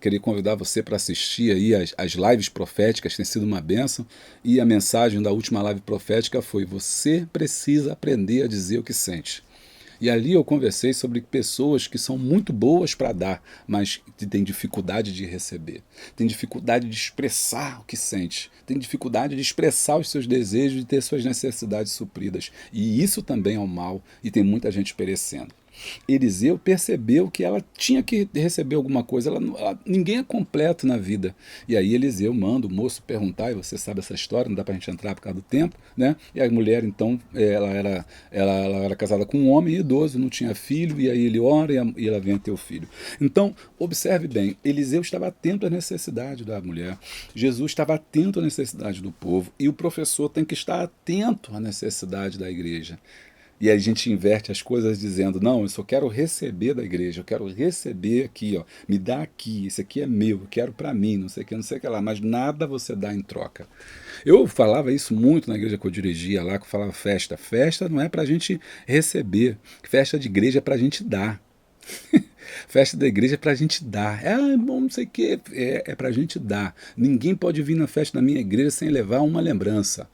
queria convidar você para assistir aí as lives proféticas, tem sido uma bênção, e a mensagem da última live profética foi: você precisa aprender a dizer o que sente. E ali eu conversei sobre pessoas que são muito boas para dar, mas que têm dificuldade de receber, têm dificuldade de expressar o que sente, têm dificuldade de expressar os seus desejos e ter suas necessidades supridas. E isso também é um mal, e tem muita gente perecendo. Eliseu percebeu que ela tinha que receber alguma coisa, ninguém é completo na vida. E aí Eliseu manda o moço perguntar, e você sabe essa história, não dá para a gente entrar por causa do tempo, né? E a mulher, então, ela era casada com um homem idoso, não tinha filho, e aí ele ora e ela vem a ter o filho. Então, observe bem, Eliseu estava atento à necessidade da mulher, Jesus estava atento à necessidade do povo, e o professor tem que estar atento à necessidade da igreja. E a gente inverte as coisas dizendo: não, eu só quero receber da igreja, eu quero receber aqui, ó, me dá aqui, isso aqui é meu, eu quero para mim, não sei o que, não sei o que lá, mas nada você dá em troca. Eu falava isso muito na igreja que eu dirigia lá, que eu falava: festa não é para a gente receber, festa de igreja é para a gente dar. Festa da igreja é para a gente dar. Bom, não sei o que, é para a gente dar. Ninguém pode vir na festa da minha igreja sem levar uma lembrança.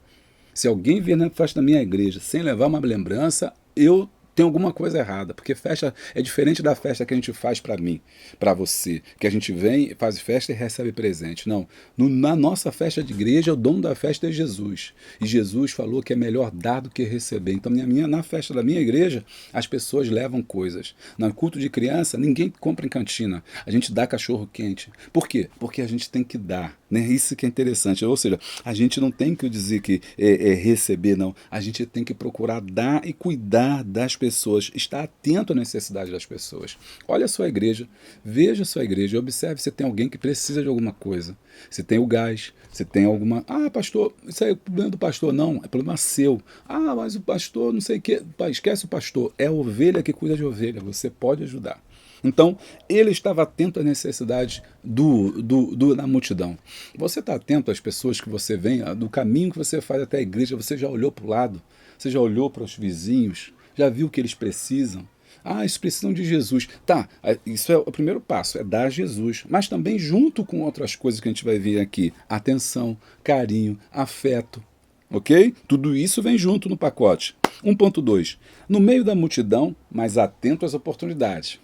Se alguém vier na festa da minha igreja sem levar uma lembrança, eu tenho alguma coisa errada, porque festa é diferente da festa que a gente faz para mim, para você, que a gente vem, faz festa e recebe presente. Não, na nossa festa de igreja, o dono da festa é Jesus, e Jesus falou que é melhor dar do que receber. Então na festa da minha igreja, as pessoas levam coisas. No culto de criança, ninguém compra em cantina, a gente dá cachorro quente. Por quê? Porque a gente tem que dar, né? Isso que é interessante, ou seja, a gente não tem que dizer que é receber, não, a gente tem que procurar dar e cuidar das pessoas, estar atento à necessidade das pessoas. Olha a sua igreja, veja a sua igreja, observe se tem alguém que precisa de alguma coisa. Se tem o gás, se tem alguma... pastor, isso aí é problema do pastor. Não, é problema seu. Mas o pastor não sei o que. Esquece o pastor, é a ovelha que cuida de ovelha, você pode ajudar. Então, ele estava atento à necessidade da multidão. Você está atento às pessoas que você vem, do caminho que você faz até a igreja, você já olhou para o lado, você já olhou para os vizinhos, já viu o que eles precisam. Ah, eles precisam de Jesus. Tá, isso é o primeiro passo, é dar Jesus. Mas também junto com outras coisas que a gente vai ver aqui. Atenção, carinho, afeto. Ok? Tudo isso vem junto no pacote. 1.2. No meio da multidão, mas atento às oportunidades.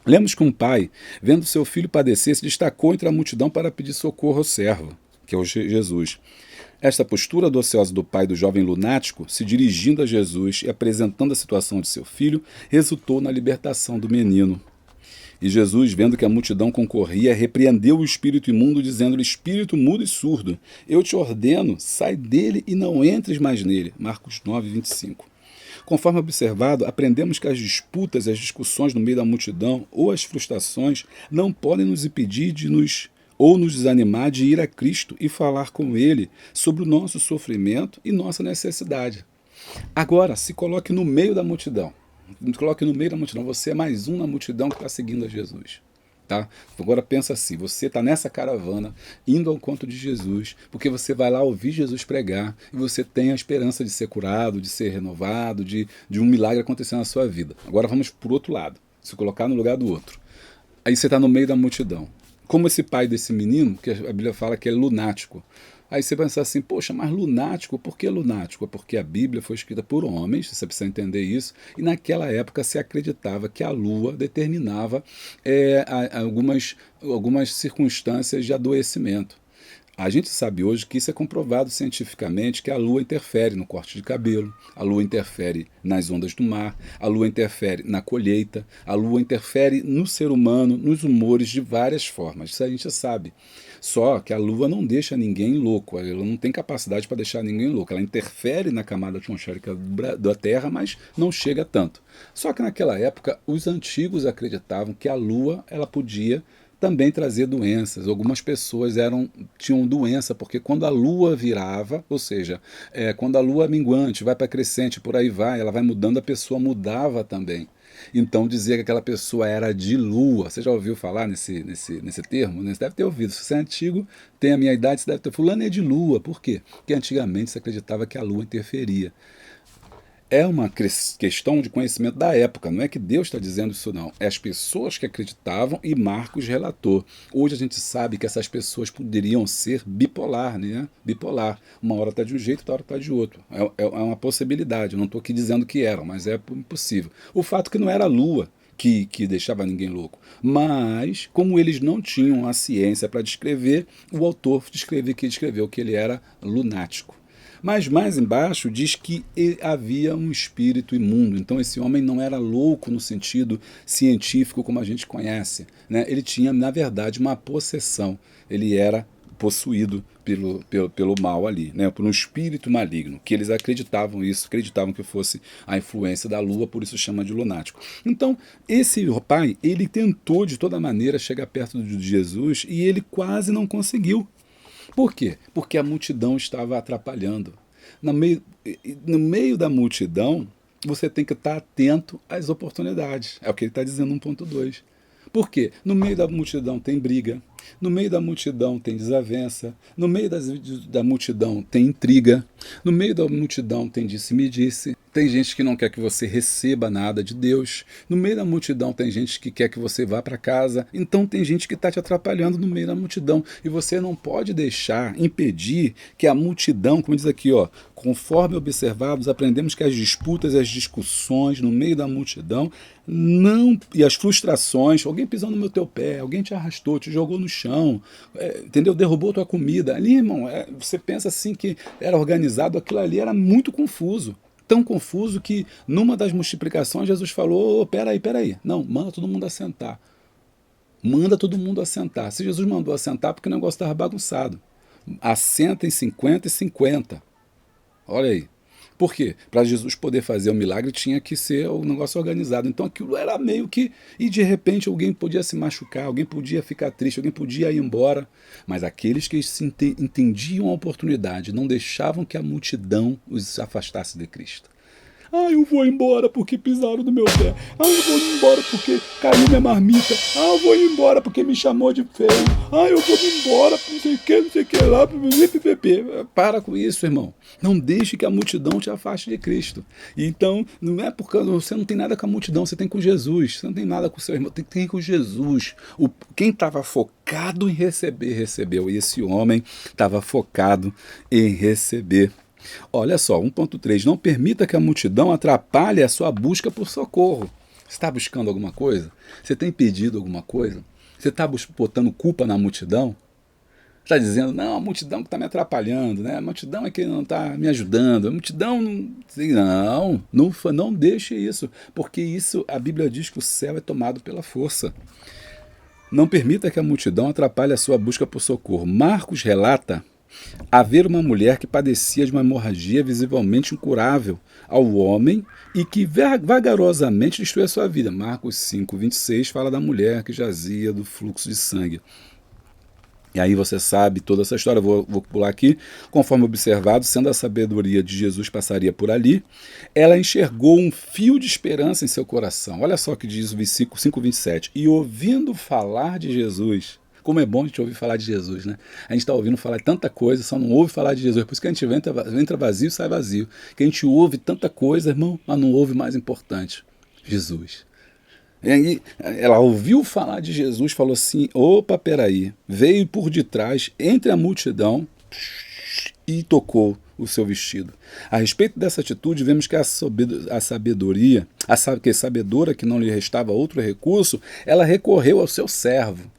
Lemos que um pai, vendo seu filho padecer, se destacou entre a multidão para pedir socorro ao servo, que é o Jesus. Esta postura dociosa do pai do jovem lunático, se dirigindo a Jesus e apresentando a situação de seu filho, resultou na libertação do menino. E Jesus, vendo que a multidão concorria, repreendeu o espírito imundo, dizendo-lhe: espírito mudo e surdo, eu te ordeno, sai dele e não entres mais nele. Marcos 9, 25. Conforme observado, aprendemos que as disputas, as discussões no meio da multidão ou as frustrações não podem nos impedir de nos desanimar de ir a Cristo e falar com Ele sobre o nosso sofrimento e nossa necessidade. Agora, se coloque no meio da multidão. Coloque no meio da multidão. Você é mais um na multidão que está seguindo a Jesus. Tá? Agora pensa assim, você está nessa caravana, indo ao encontro de Jesus, porque você vai lá ouvir Jesus pregar, e você tem a esperança de ser curado, de ser renovado, de um milagre acontecer na sua vida. Agora vamos para o outro lado, se colocar no lugar do outro. Aí você está no meio da multidão. Como esse pai desse menino, que a Bíblia fala que é lunático. Aí você pensa assim, poxa, mas lunático, por que lunático? É porque a Bíblia foi escrita por homens, você precisa entender isso, e naquela época se acreditava que a lua determinava algumas circunstâncias de adoecimento. A gente sabe hoje que isso é comprovado cientificamente, que a lua interfere no corte de cabelo, a lua interfere nas ondas do mar, a lua interfere na colheita, a lua interfere no ser humano, nos humores de várias formas. Isso a gente sabe. Só que a lua não deixa ninguém louco, ela não tem capacidade para deixar ninguém louco. Ela interfere na camada atmosférica da Terra, mas não chega tanto. Só que naquela época, os antigos acreditavam que a lua ela podia também trazer doenças. Algumas pessoas tinham doença, porque quando a lua virava, ou seja, quando a lua minguante vai para crescente, por aí vai, ela vai mudando, a pessoa mudava também. Então dizia que aquela pessoa era de lua. Você já ouviu falar nesse termo? Né? Você deve ter ouvido. Se você é antigo, tem a minha idade, você deve ter. Fulano é de lua. Por quê? Porque antigamente se acreditava que a lua interferia. É uma questão de conhecimento da época, não é que Deus está dizendo isso não, é as pessoas que acreditavam e Marcos relatou. Hoje a gente sabe que essas pessoas poderiam ser bipolar, né? Bipolar, uma hora está de um jeito, outra hora está de outro. É uma possibilidade, eu não estou aqui dizendo que eram, mas é impossível. O fato é que não era a lua que deixava ninguém louco, mas como eles não tinham a ciência para descrever, o autor descreveu que ele era lunático. Mas mais embaixo diz que havia um espírito imundo. Então esse homem não era louco no sentido científico como a gente conhece. Né? Ele tinha, na verdade, uma possessão. Ele era possuído pelo mal ali, né? Por um espírito maligno, que eles acreditavam que fosse a influência da lua, por isso chama de lunático. Então, esse pai, ele tentou de toda maneira chegar perto de Jesus e ele quase não conseguiu. Por quê? Porque a multidão estava atrapalhando. No meio da multidão, você tem que estar atento às oportunidades. É o que ele está dizendo no 1.2. Por quê? No meio da multidão tem briga, no meio da multidão tem desavença, no meio da multidão tem intriga, no meio da multidão tem disse-me-disse, tem gente que não quer que você receba nada de Deus, no meio da multidão tem gente que quer que você vá para casa, então tem gente que está te atrapalhando no meio da multidão, e você não pode impedir que a multidão, como diz aqui, ó, conforme observados, aprendemos que as disputas, as discussões no meio da multidão e as frustrações, alguém pisou no teu pé, alguém te arrastou, te jogou no chão, entendeu? Derrubou tua comida. Ali, irmão, você pensa assim que era organizado, aquilo ali era muito confuso. Tão confuso que numa das multiplicações Jesus falou, peraí, não, manda todo mundo assentar. Manda todo mundo assentar. Se Jesus mandou assentar, porque o negócio estava bagunçado. Assenta em 50 e 50. Olha aí. Por quê? Para Jesus poder fazer o milagre tinha que ser um negócio organizado. Então aquilo era meio que... E de repente alguém podia se machucar, alguém podia ficar triste, alguém podia ir embora. Mas aqueles que entendiam a oportunidade não deixavam que a multidão os afastasse de Cristo. Ah, eu vou embora porque pisaram no meu pé. Ah, eu vou embora porque caiu minha marmita. Ah, eu vou embora porque me chamou de feio. Ah, eu vou embora porque não sei o que lá. Para com isso, irmão. Não deixe que a multidão te afaste de Cristo. Então, não é porque você não tem nada com a multidão, você tem com Jesus. Você não tem nada com o seu irmão, tem com Jesus. Quem estava focado em receber, recebeu. E esse homem estava focado em receber. Olha só, 1.3. Não permita que a multidão atrapalhe a sua busca por socorro. Você está buscando alguma coisa? Você tem pedido alguma coisa? Você está botando culpa na multidão? Está dizendo, não, a multidão que está me atrapalhando, né? A multidão é que não está me ajudando, a multidão não deixe isso, porque isso, a Bíblia diz que o céu é tomado pela força. Não permita que a multidão atrapalhe a sua busca por socorro. Marcos relata haver uma mulher que padecia de uma hemorragia visivelmente incurável ao homem e que vagarosamente destruía sua vida. Marcos 5:26 fala da mulher que jazia do fluxo de sangue. E aí você sabe toda essa história, vou pular aqui. Conforme observado, sendo a sabedoria de Jesus passaria por ali, ela enxergou um fio de esperança em seu coração. Olha só o que diz o versículo 5:27. E ouvindo falar de Jesus, como é bom a gente ouvir falar de Jesus, né? A gente está ouvindo falar de tanta coisa, só não ouve falar de Jesus. Por isso que a gente entra vazio e sai vazio. Que a gente ouve tanta coisa, irmão, mas não ouve o mais importante, Jesus. E aí ela ouviu falar de Jesus, falou assim, opa, peraí, veio por detrás, entre a multidão, e tocou o seu vestido. A respeito dessa atitude, vemos que a sabedoria, que sabedora que não lhe restava outro recurso, ela recorreu ao seu servo,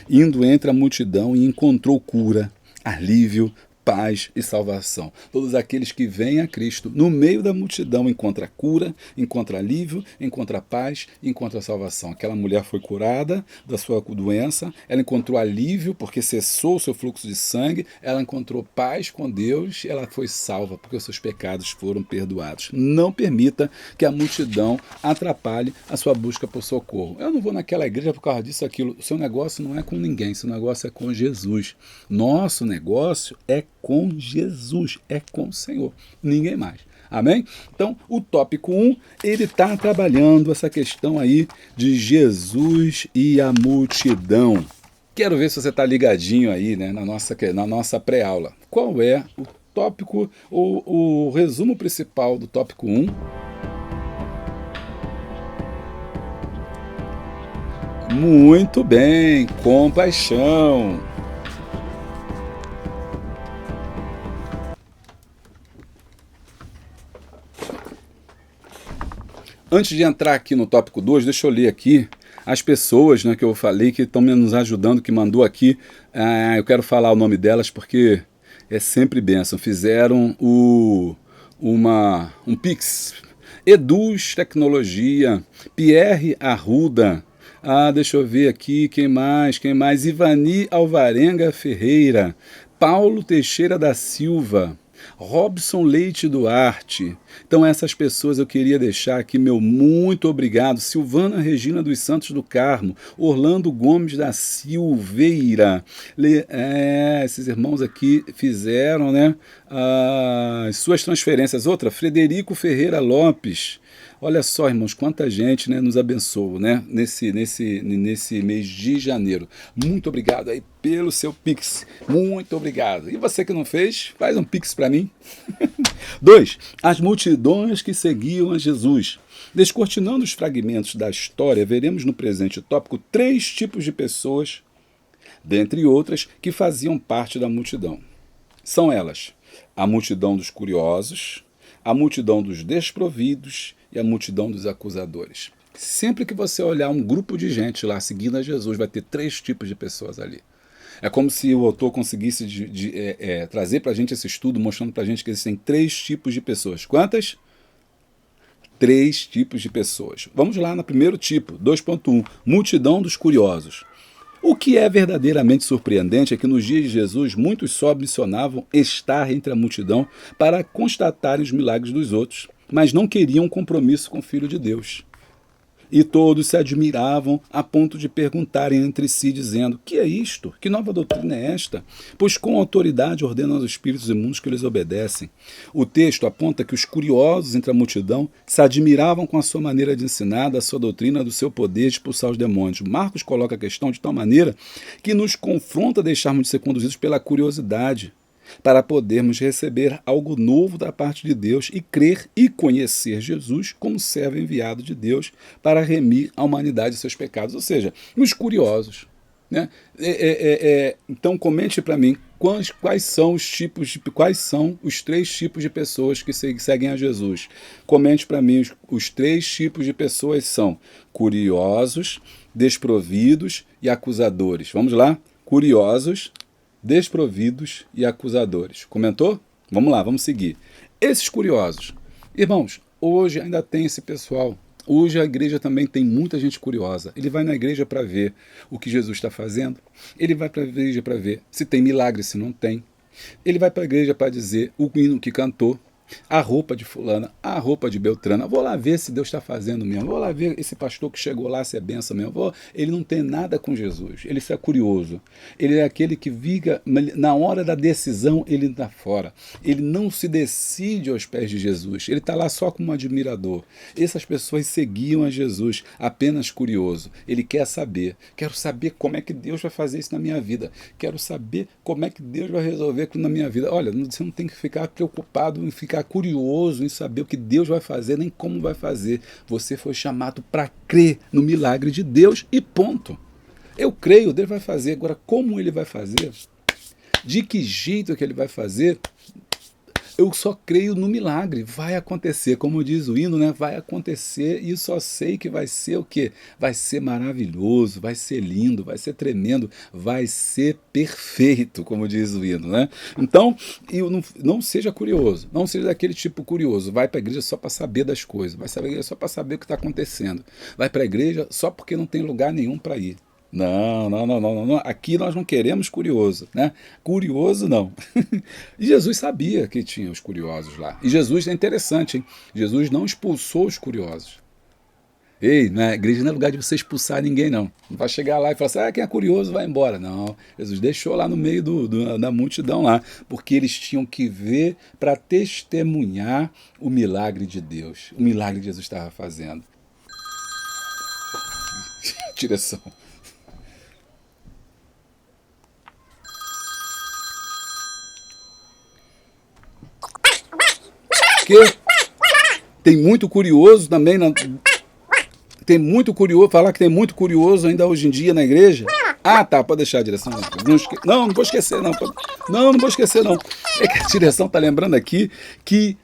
indo entre a multidão e encontrou cura, alívio, paz e salvação. Todos aqueles que vêm a Cristo no meio da multidão encontram cura, encontram alívio, encontram paz, encontram salvação. Aquela mulher foi curada da sua doença, ela encontrou alívio porque cessou o seu fluxo de sangue, ela encontrou paz com Deus, ela foi salva porque os seus pecados foram perdoados. Não permita que a multidão atrapalhe a sua busca por socorro. Eu não vou naquela igreja por causa disso, aquilo. O seu negócio não é com ninguém, seu negócio é com Jesus. Nosso negócio é com Jesus, é com o Senhor, ninguém mais. Amém? Então, o tópico 1, ele está trabalhando essa questão aí de Jesus e a multidão. Quero ver se você está ligadinho aí, né, na nossa pré-aula. Qual é o tópico, o resumo principal do tópico 1? Muito bem, compaixão. Antes de entrar aqui no tópico 2, deixa eu ler aqui as pessoas, né, que eu falei que estão nos ajudando, que mandou aqui. Eu quero falar o nome delas porque é sempre bênção. Fizeram um Pix. Eduz Tecnologia, Pierre Arruda. Deixa eu ver aqui, quem mais? Ivani Alvarenga Ferreira, Paulo Teixeira da Silva, Robson Leite Duarte. Então essas pessoas eu queria deixar aqui meu muito obrigado. Silvana Regina dos Santos do Carmo, Orlando Gomes da Silveira. Esses irmãos aqui fizeram, né, as suas transferências. Outra, Frederico Ferreira Lopes. Olha só, irmãos, quanta gente, né, nos abençoa, né, nesse mês de janeiro. Muito obrigado aí pelo seu Pix. Muito obrigado. E você que não fez, faz um Pix para mim. 2. As multidões que seguiam a Jesus. Descortinando os fragmentos da história, veremos no presente tópico 3 tipos de pessoas, dentre outras, que faziam parte da multidão. São elas: a multidão dos curiosos, a multidão dos desprovidos e a multidão dos acusadores. Sempre que você olhar um grupo de gente lá seguindo a Jesus, vai ter 3 tipos de pessoas ali. É como se o autor conseguisse trazer para a gente esse estudo, mostrando para a gente que existem 3 tipos de pessoas. Quantas? 3 tipos de pessoas. Vamos lá no primeiro tipo, 2.1, multidão dos curiosos. O que é verdadeiramente surpreendente é que nos dias de Jesus, muitos só ambicionavam estar entre a multidão para constatarem os milagres dos outros, mas não queriam um compromisso com o Filho de Deus. E todos se admiravam a ponto de perguntarem entre si, dizendo: que é isto? Que nova doutrina é esta? Pois com autoridade ordenam aos espíritos imundos que lhes obedecem. O texto aponta que os curiosos entre a multidão se admiravam com a sua maneira de ensinar, da sua doutrina, do seu poder de expulsar os demônios. Marcos coloca a questão de tal maneira que nos confronta a deixarmos de ser conduzidos pela curiosidade, para podermos receber algo novo da parte de Deus e crer e conhecer Jesus como servo enviado de Deus para remir a humanidade de seus pecados, ou seja, os curiosos. Né? Então comente para mim quais são os 3 tipos de pessoas que seguem a Jesus. Comente para mim os 3 tipos de pessoas são curiosos, desprovidos e acusadores. Vamos lá? Curiosos, desprovidos e acusadores. Comentou? Vamos lá, vamos seguir. Esses curiosos. Irmãos, hoje ainda tem esse pessoal. Hoje a igreja também tem muita gente curiosa. Ele vai na igreja para ver o que Jesus está fazendo. Ele vai para a igreja para ver se tem milagre, se não tem. Ele vai para a igreja para dizer o hino que cantou, a roupa de fulana, a roupa de Beltrana. Vou lá ver se Deus está fazendo mesmo. Vou lá ver esse pastor que chegou lá, se é benção mesmo. Ele não tem nada com Jesus. Ele é curioso. Ele é aquele que viga, na hora da decisão, ele está fora. Ele não se decide aos pés de Jesus. Ele está lá só como um admirador. Essas pessoas seguiam a Jesus, apenas curioso. Ele quer saber. Quero saber como é que Deus vai fazer isso na minha vida. Quero saber como é que Deus vai resolver aquilo na minha vida. Olha, você não tem que ficar preocupado em ficar curioso em saber o que Deus vai fazer, nem como vai fazer. Você foi chamado para crer no milagre de Deus e ponto. Eu creio, Deus vai fazer. Agora, como ele vai fazer? De que jeito que ele vai fazer? Eu só creio no milagre. Vai acontecer, como diz o hino, né? Vai acontecer e só sei que vai ser o quê? Vai ser maravilhoso, vai ser lindo, vai ser tremendo, vai ser perfeito, como diz o hino, né? Então, não seja curioso, não seja daquele tipo curioso. Vai para a igreja só para saber das coisas, vai para a igreja só para saber o que está acontecendo. Vai para a igreja só porque não tem lugar nenhum para ir. Não, não, não, não, não. Aqui nós não queremos curioso, né? Curioso não. E Jesus sabia que tinha os curiosos lá. E Jesus é interessante, hein? Jesus não expulsou os curiosos. Ei, na igreja não é lugar de você expulsar ninguém, não. Não vai chegar lá e falar assim, quem é curioso vai embora. Não, Jesus deixou lá no meio da multidão lá, porque eles tinham que ver para testemunhar o milagre de Deus, o milagre que Jesus estava fazendo. Direção. Porque tem muito curioso também, tem muito curioso, falar que tem muito curioso ainda hoje em dia na igreja. Ah, tá, pode deixar a direção. Não vou esquecer, não. Não vou esquecer, não. É que a direção tá lembrando aqui que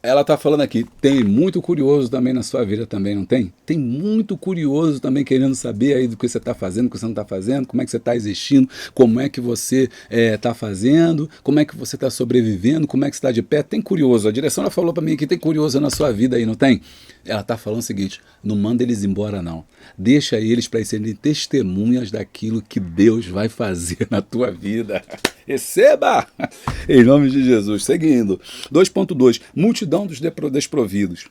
ela está falando aqui, tem muito curioso também na sua vida também, não tem? Tem muito curioso também querendo saber aí do que você está fazendo, do que você não está fazendo, como é que você está existindo, como é que você está fazendo, como é que você está sobrevivendo, como é que você está de pé. Tem curioso, a direção ela falou para mim que tem curioso na sua vida aí, não tem? Ela está falando o seguinte, não manda eles embora não, deixa eles para serem testemunhas daquilo que Deus vai fazer na tua vida. Receba! Em nome de Jesus. Seguindo. 2.2. Multidão dos desprovidos.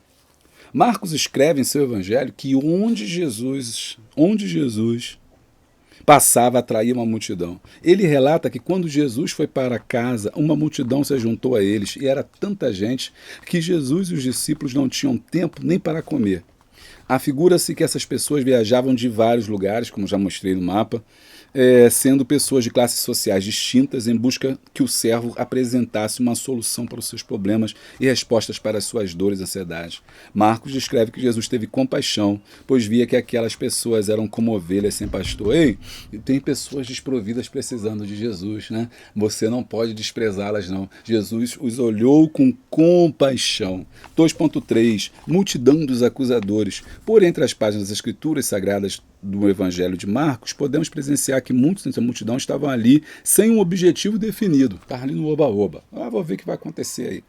Marcos escreve em seu evangelho que onde Jesus passava, atraía uma multidão. Ele relata que quando Jesus foi para casa, uma multidão se juntou a eles e era tanta gente que Jesus e os discípulos não tinham tempo nem para comer. Afigura-se que essas pessoas viajavam de vários lugares, como já mostrei no mapa, sendo pessoas de classes sociais distintas em busca que o servo apresentasse uma solução para os seus problemas e respostas para as suas dores e ansiedades. Marcos descreve que Jesus teve compaixão, pois via que aquelas pessoas eram como ovelhas sem pastor. Ei, tem pessoas desprovidas precisando de Jesus, né? Você não pode desprezá-las, não. Jesus os olhou com compaixão. 2.3. Multidão dos acusadores. Por entre as páginas das Escrituras Sagradas do Evangelho de Marcos, podemos presenciar que muitos dessa multidão estavam ali sem um objetivo definido. Estavam ali no oba-oba. Vou ver o que vai acontecer aí.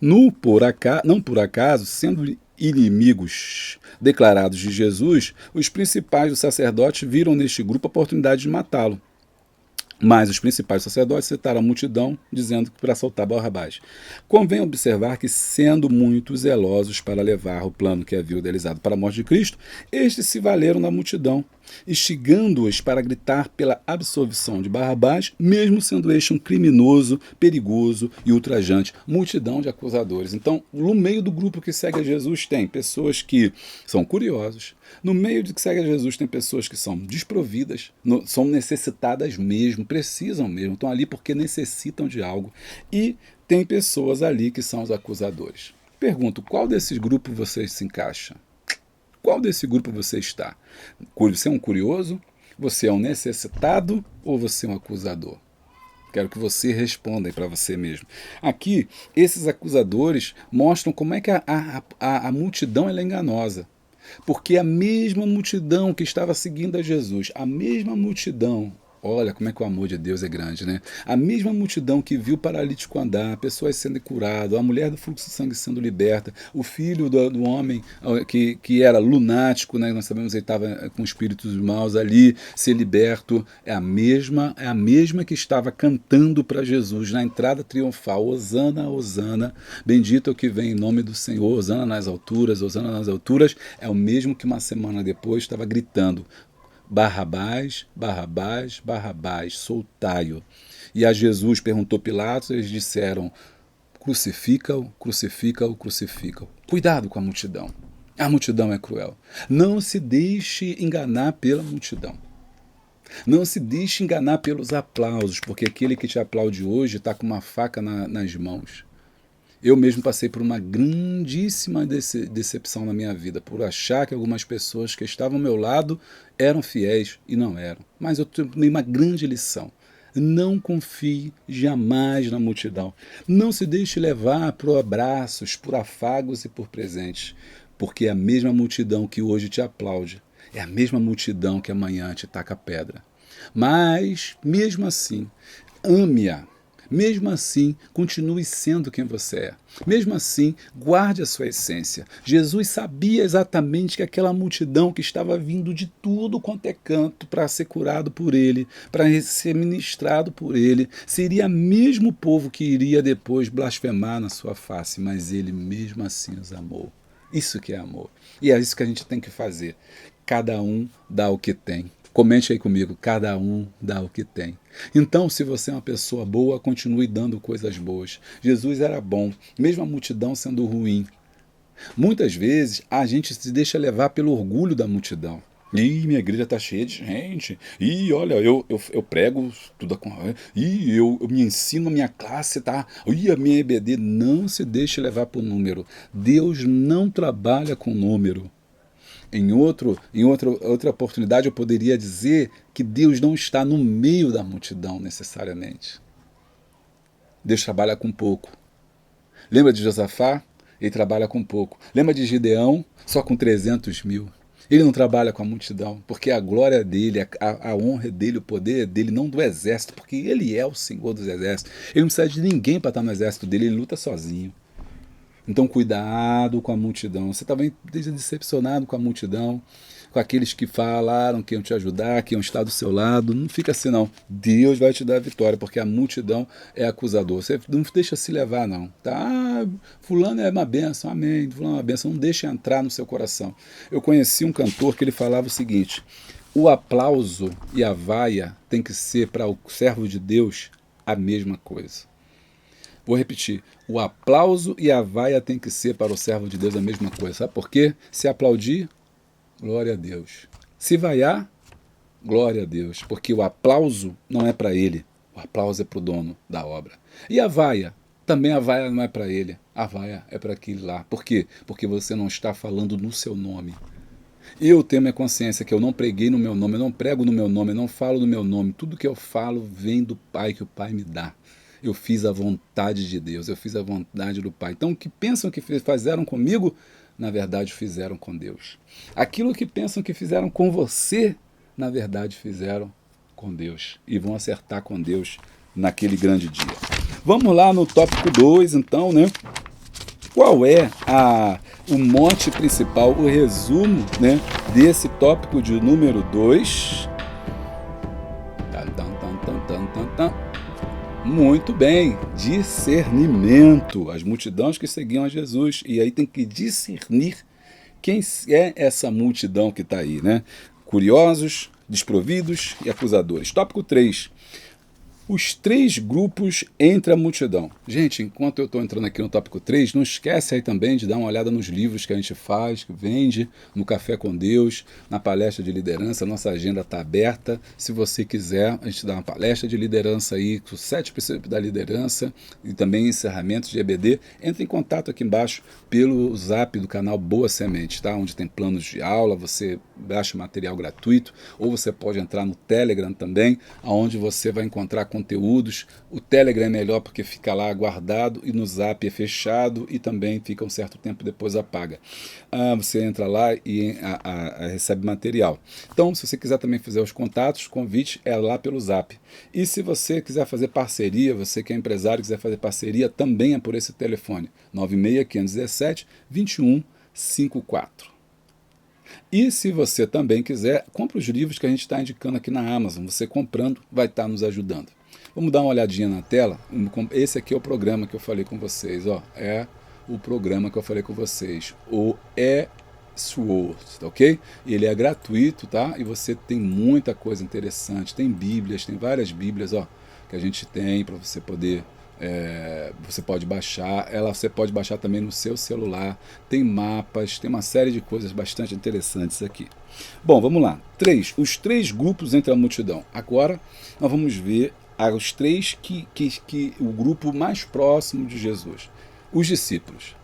Não por acaso, sendo inimigos declarados de Jesus, os principais dos sacerdotes viram neste grupo a oportunidade de matá-lo. Mas os principais sacerdotes citaram a multidão, dizendo que para soltar Barrabás. Convém observar que, sendo muito zelosos para levar o plano que havia idealizado para a morte de Cristo, estes se valeram da multidão, instigando-os para gritar pela absolvição de Barrabás, mesmo sendo este um criminoso, perigoso e ultrajante. Multidão de acusadores. Então, no meio do grupo que segue a Jesus tem pessoas que são curiosos. No meio de que segue a Jesus tem pessoas que são desprovidas, são necessitadas mesmo, precisam mesmo, estão ali porque necessitam de algo. E tem pessoas ali que são os acusadores. Pergunto, qual desses grupos você se encaixa? Qual desse grupo você está? Você é um curioso? Você é um necessitado? Ou você é um acusador? Quero que você responda para você mesmo. Aqui, esses acusadores mostram como é que a multidão ela é enganosa. Porque a mesma multidão que estava seguindo a Jesus, a mesma multidão, olha como é que o amor de Deus é grande, né? A mesma multidão que viu o paralítico andar, pessoas sendo curadas, a mulher do fluxo de sangue sendo liberta, o filho do homem que era lunático, né? Nós sabemos que ele estava com espíritos maus ali, ser liberto, é a mesma que estava cantando para Jesus na entrada triunfal, Hosana, Hosana, bendito é o que vem em nome do Senhor, Hosana nas alturas, é o mesmo que uma semana depois estava gritando, Barrabás, Barrabás, Barrabás, soltai-o. E a Jesus perguntou Pilatos, eles disseram, crucifica-o, crucifica-o, crucifica-o. Cuidado com a multidão. A multidão é cruel. Não se deixe enganar pela multidão. Não se deixe enganar pelos aplausos, porque aquele que te aplaude hoje está com uma faca nas mãos. Eu mesmo passei por uma grandíssima decepção na minha vida, por achar que algumas pessoas que estavam ao meu lado eram fiéis e não eram. Mas eu tomei uma grande lição. Não confie jamais na multidão. Não se deixe levar por abraços, por afagos e por presentes, porque é a mesma multidão que hoje te aplaude, é a mesma multidão que amanhã te taca pedra. Mas, mesmo assim, ame-a. Mesmo assim, continue sendo quem você é. Mesmo assim, guarde a sua essência. Jesus sabia exatamente que aquela multidão que estava vindo de tudo quanto é canto para ser curado por ele, para ser ministrado por ele, seria mesmo o povo que iria depois blasfemar na sua face, mas ele mesmo assim os amou. Isso que é amor. E é isso que a gente tem que fazer. Cada um dá o que tem. Comente aí comigo, cada um dá o que tem. Então, se você é uma pessoa boa, continue dando coisas boas. Jesus era bom, mesmo a multidão sendo ruim. Muitas vezes, a gente se deixa levar pelo orgulho da multidão. Ih, minha igreja está cheia de gente. Ih, olha, eu prego tudo. Ih, eu me ensino, a minha classe tá. Ih, a minha EBD. Não se deixe levar por número. Deus não trabalha com número. Em outra oportunidade eu poderia dizer que Deus não está no meio da multidão necessariamente. Deus trabalha com pouco. Lembra de Josafá? Ele trabalha com pouco. Lembra de Gideão? Só com 300 mil. Ele não trabalha com a multidão, porque a glória dele, a honra dele, o poder dele, não do exército, porque ele é o Senhor dos exércitos. Ele não precisa de ninguém para estar no exército dele, ele luta sozinho. Então, cuidado com a multidão. Você talvez esteja decepcionado com a multidão, com aqueles que falaram que iam te ajudar, que iam estar do seu lado. Não fica assim, não. Deus vai te dar a vitória, porque a multidão é acusador. Você não deixa se levar, não. Tá? Ah, fulano é uma bênção, amém. Fulano é uma bênção. Não deixa entrar no seu coração. Eu conheci um cantor que ele falava o seguinte, o aplauso e a vaia tem que ser para o servo de Deus a mesma coisa. Vou repetir, o aplauso e a vaia tem que ser para o servo de Deus a mesma coisa. Sabe por quê? Se aplaudir, glória a Deus. Se vaiar, glória a Deus. Porque o aplauso não é para ele, o aplauso é para o dono da obra. E a vaia? Também a vaia não é para ele, a vaia é para aquele lá. Por quê? Porque você não está falando no seu nome. Eu tenho minha consciência que eu não preguei no meu nome, eu não prego no meu nome, eu não falo no meu nome. Tudo que eu falo vem do Pai, que o Pai me dá. Eu fiz a vontade de Deus, eu fiz a vontade do Pai. Então, o que pensam que fizeram comigo, na verdade fizeram com Deus. Aquilo que pensam que fizeram com você, na verdade fizeram com Deus. E vão acertar com Deus naquele grande dia. Vamos lá no tópico 2, então, né? Qual é o mote principal, o resumo, né, desse tópico de número 2? Muito bem, discernimento. As multidões que seguiam a Jesus. E aí tem que discernir quem é essa multidão que está aí, né? Curiosos, desprovidos e acusadores. Tópico 3. Os três grupos entre a multidão. Gente, enquanto eu estou entrando aqui no tópico 3, não esquece aí também de dar uma olhada nos livros que a gente faz, que vende, no Café com Deus, na palestra de liderança. Nossa agenda está aberta. Se você quiser, a gente dá uma palestra de liderança aí, com 7 princípios da liderança e também encerramentos de EBD. Entre em contato aqui embaixo pelo zap do canal Boa Semente, tá? Onde tem planos de aula, você baixa material gratuito, ou você pode entrar no Telegram também, onde você vai encontrar conteúdos. O Telegram é melhor porque fica lá guardado e no Zap é fechado e também fica um certo tempo depois apaga. Você entra lá e recebe material. Então, se você quiser também fazer os contatos, o convite é lá pelo Zap. E se você quiser fazer parceria, você que é empresário quiser fazer parceria, também é por esse telefone, 96517-2154. E se você também quiser, compre os livros que a gente está indicando aqui na Amazon. Você comprando vai estar nos ajudando. Vamos dar uma olhadinha na tela. Esse aqui é o programa que eu falei com vocês. Ó. É o programa que eu falei com vocês. O eSword, tá ok? Ele é gratuito, tá? E você tem muita coisa interessante. Tem bíblias, tem várias bíblias, ó, que a gente tem para você poder... você pode baixar, você pode baixar também no seu celular, tem mapas, tem uma série de coisas bastante interessantes aqui. Bom, vamos lá. Os três grupos entre a multidão. Agora nós vamos ver os três o grupo mais próximo de Jesus, os discípulos.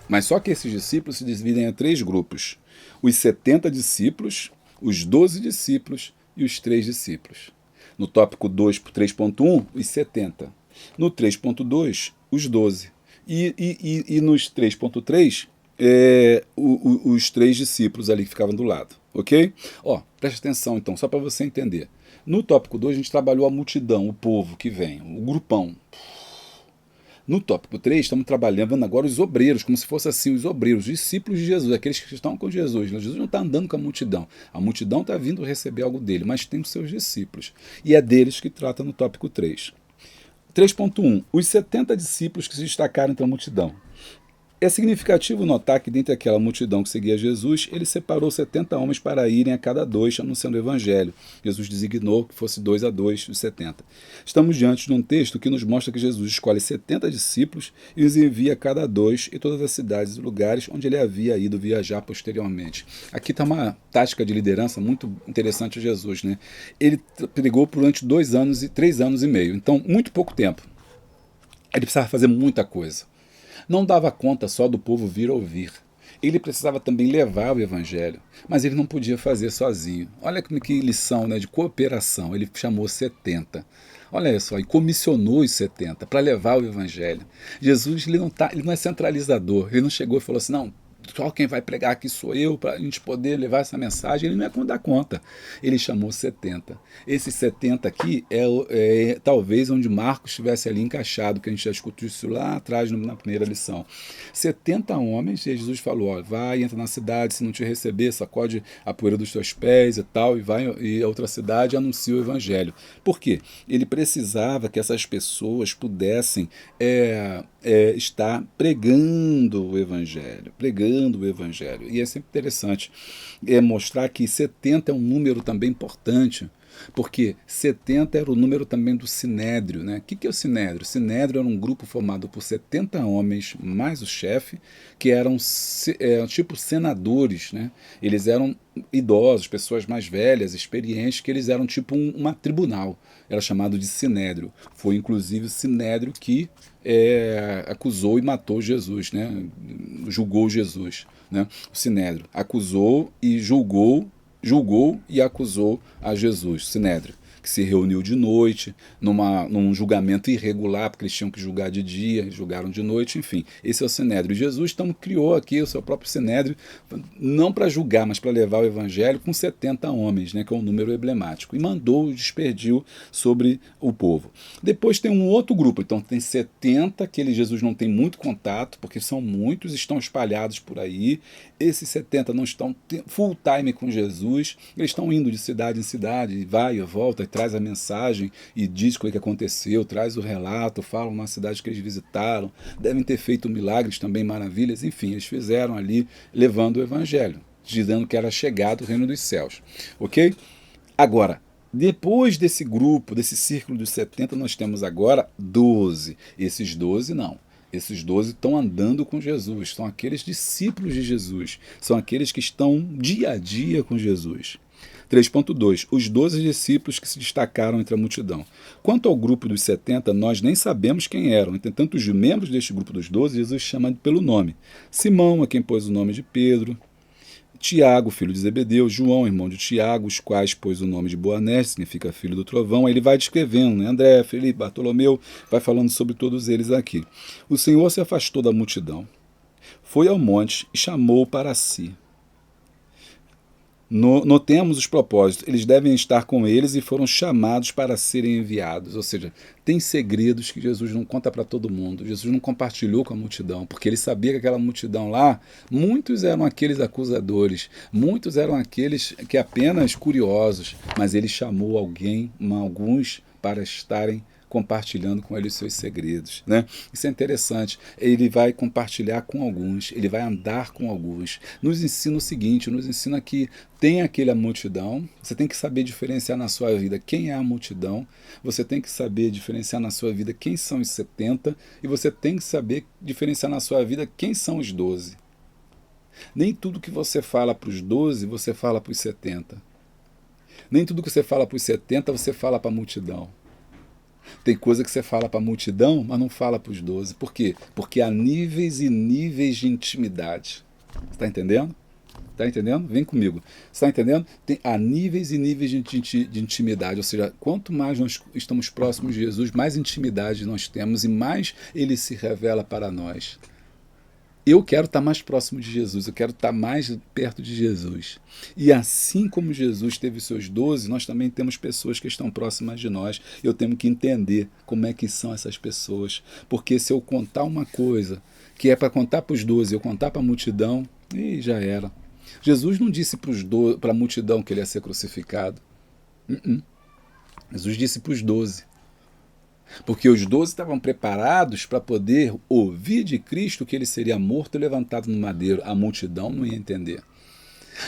Mas só que esses discípulos se dividem em 3 grupos: os 70 discípulos, os 12 discípulos e os 3 discípulos. No tópico 3.1, os 70. No 3.2, os 12. E nos 3.3, os 3 discípulos ali que ficavam do lado. Ok? Ó, preste atenção então, só para você entender. No tópico 2, a gente trabalhou a multidão, o povo que vem, o grupão. No tópico 3, estamos trabalhando agora os obreiros, como se fosse assim, os obreiros, os discípulos de Jesus, aqueles que estão com Jesus. Jesus não está andando com a multidão está vindo receber algo dele, mas tem os seus discípulos. E é deles que trata no tópico 3. 3.1. Os 70 discípulos que se destacaram entre a multidão. É significativo notar que dentre aquela multidão que seguia Jesus, ele separou 70 homens para irem a cada 2 anunciando o evangelho. Jesus designou que fosse 2 a 2 os 70. Estamos diante de um texto que nos mostra que Jesus escolhe 70 discípulos e os envia a cada 2 em todas as cidades e lugares onde ele havia ido viajar posteriormente. Aqui está uma tática de liderança muito interessante de Jesus, né? Ele pregou durante 2 anos e 3 anos e meio, então muito pouco tempo. Ele precisava fazer muita coisa. Não dava conta só do povo vir ouvir. Ele precisava também levar o evangelho, mas ele não podia fazer sozinho. Olha que lição, né, de cooperação. Ele chamou 70. Olha só, e comissionou os 70 para levar o evangelho. Jesus ele não é centralizador. Ele não chegou e falou assim, não, só quem vai pregar aqui sou eu, para a gente poder levar essa mensagem. Ele não é dar conta. Ele chamou 70. Esses 70 aqui talvez onde Marcos estivesse ali encaixado, que a gente já discutiu isso lá atrás na primeira lição. 70 homens, e Jesus falou, ó, vai, entra na cidade, se não te receber, sacode a poeira dos teus pés e tal, e vai a outra cidade e anuncia o evangelho. Por quê? Ele precisava que essas pessoas pudessem estar pregando o evangelho, E é sempre interessante mostrar que 70 é um número também importante, porque 70 era o número também do Sinédrio, né? O que é o Sinédrio? O Sinédrio era um grupo formado por 70 homens, mais o chefe, que eram tipo senadores, né? Eles eram idosos, pessoas mais velhas, experientes, que eles eram tipo uma tribunal. Era chamado de Sinédrio. Foi inclusive o Sinédrio que acusou e matou Jesus, né? Julgou Jesus, né? O Sinédrio acusou e julgou e acusou a Jesus, Sinédrio, que se reuniu de noite, num julgamento irregular, porque eles tinham que julgar de dia, julgaram de noite, enfim. Esse é o Sinédrio. Jesus então criou aqui o seu próprio Sinédrio, não para julgar, mas para levar o evangelho com 70 homens, né, que é um número emblemático, e mandou o desperdiu sobre o povo. Depois tem um outro grupo, então tem 70, que Jesus não tem muito contato, porque são muitos, estão espalhados por aí. Esses 70 não estão full time com Jesus, eles estão indo de cidade em cidade, vai e volta, traz a mensagem e diz o que aconteceu, traz o relato, falam uma cidade que eles visitaram, devem ter feito milagres também, maravilhas, enfim, eles fizeram ali, levando o evangelho, dizendo que era chegado o reino dos céus, ok? Agora, depois desse grupo, desse círculo dos 70, nós temos agora 12. Esses 12 não. Esses 12 estão andando com Jesus, são aqueles discípulos de Jesus, são aqueles que estão dia a dia com Jesus. 3.2. Os 12 discípulos que se destacaram entre a multidão. Quanto ao grupo dos 70, nós nem sabemos quem eram. Entretanto, os membros deste grupo dos 12, Jesus chama pelo nome. Simão, a quem pôs o nome de Pedro. Tiago, filho de Zebedeu, João, irmão de Tiago, os quais pôs o nome de Boanerges, significa filho do trovão. Aí ele vai descrevendo, né? André, Felipe, Bartolomeu, vai falando sobre todos eles aqui. O Senhor se afastou da multidão, foi ao monte e chamou para si. Notemos os propósitos, eles devem estar com eles e foram chamados para serem enviados, ou seja, tem segredos que Jesus não conta para todo mundo, Jesus não compartilhou com a multidão, porque ele sabia que aquela multidão lá, muitos eram aqueles acusadores, muitos eram aqueles que apenas curiosos, mas ele chamou alguns para estarem compartilhando com ele os seus segredos, né? Isso é interessante, ele vai compartilhar com alguns, ele vai andar com alguns, nos ensina o seguinte, nos ensina que tem aquela multidão, você tem que saber diferenciar na sua vida quem é a multidão, você tem que saber diferenciar na sua vida quem são os 70 e você tem que saber diferenciar na sua vida quem são os 12. Nem tudo que você fala para os 12, você fala para os 70. Nem tudo que você fala para os 70, você fala para a multidão. Tem coisa que você fala para a multidão, mas não fala para os 12. Por quê? Porque há níveis e níveis de intimidade. Você está entendendo? Está entendendo? Vem comigo. Você está entendendo? Há níveis e níveis de intimidade. Ou seja, quanto mais nós estamos próximos de Jesus, mais intimidade nós temos e mais ele se revela para nós. Eu quero estar mais próximo de Jesus, eu quero estar mais perto de Jesus. E assim como Jesus teve seus 12, nós também temos pessoas que estão próximas de nós. Eu tenho que entender como é que são essas pessoas. Porque se eu contar uma coisa que é para contar para os 12, eu contar para a multidão, já era. Jesus não disse para a multidão que ele ia ser crucificado. Jesus disse para os 12. Porque os 12 estavam preparados para poder ouvir de Cristo que ele seria morto e levantado no madeiro. A multidão não ia entender.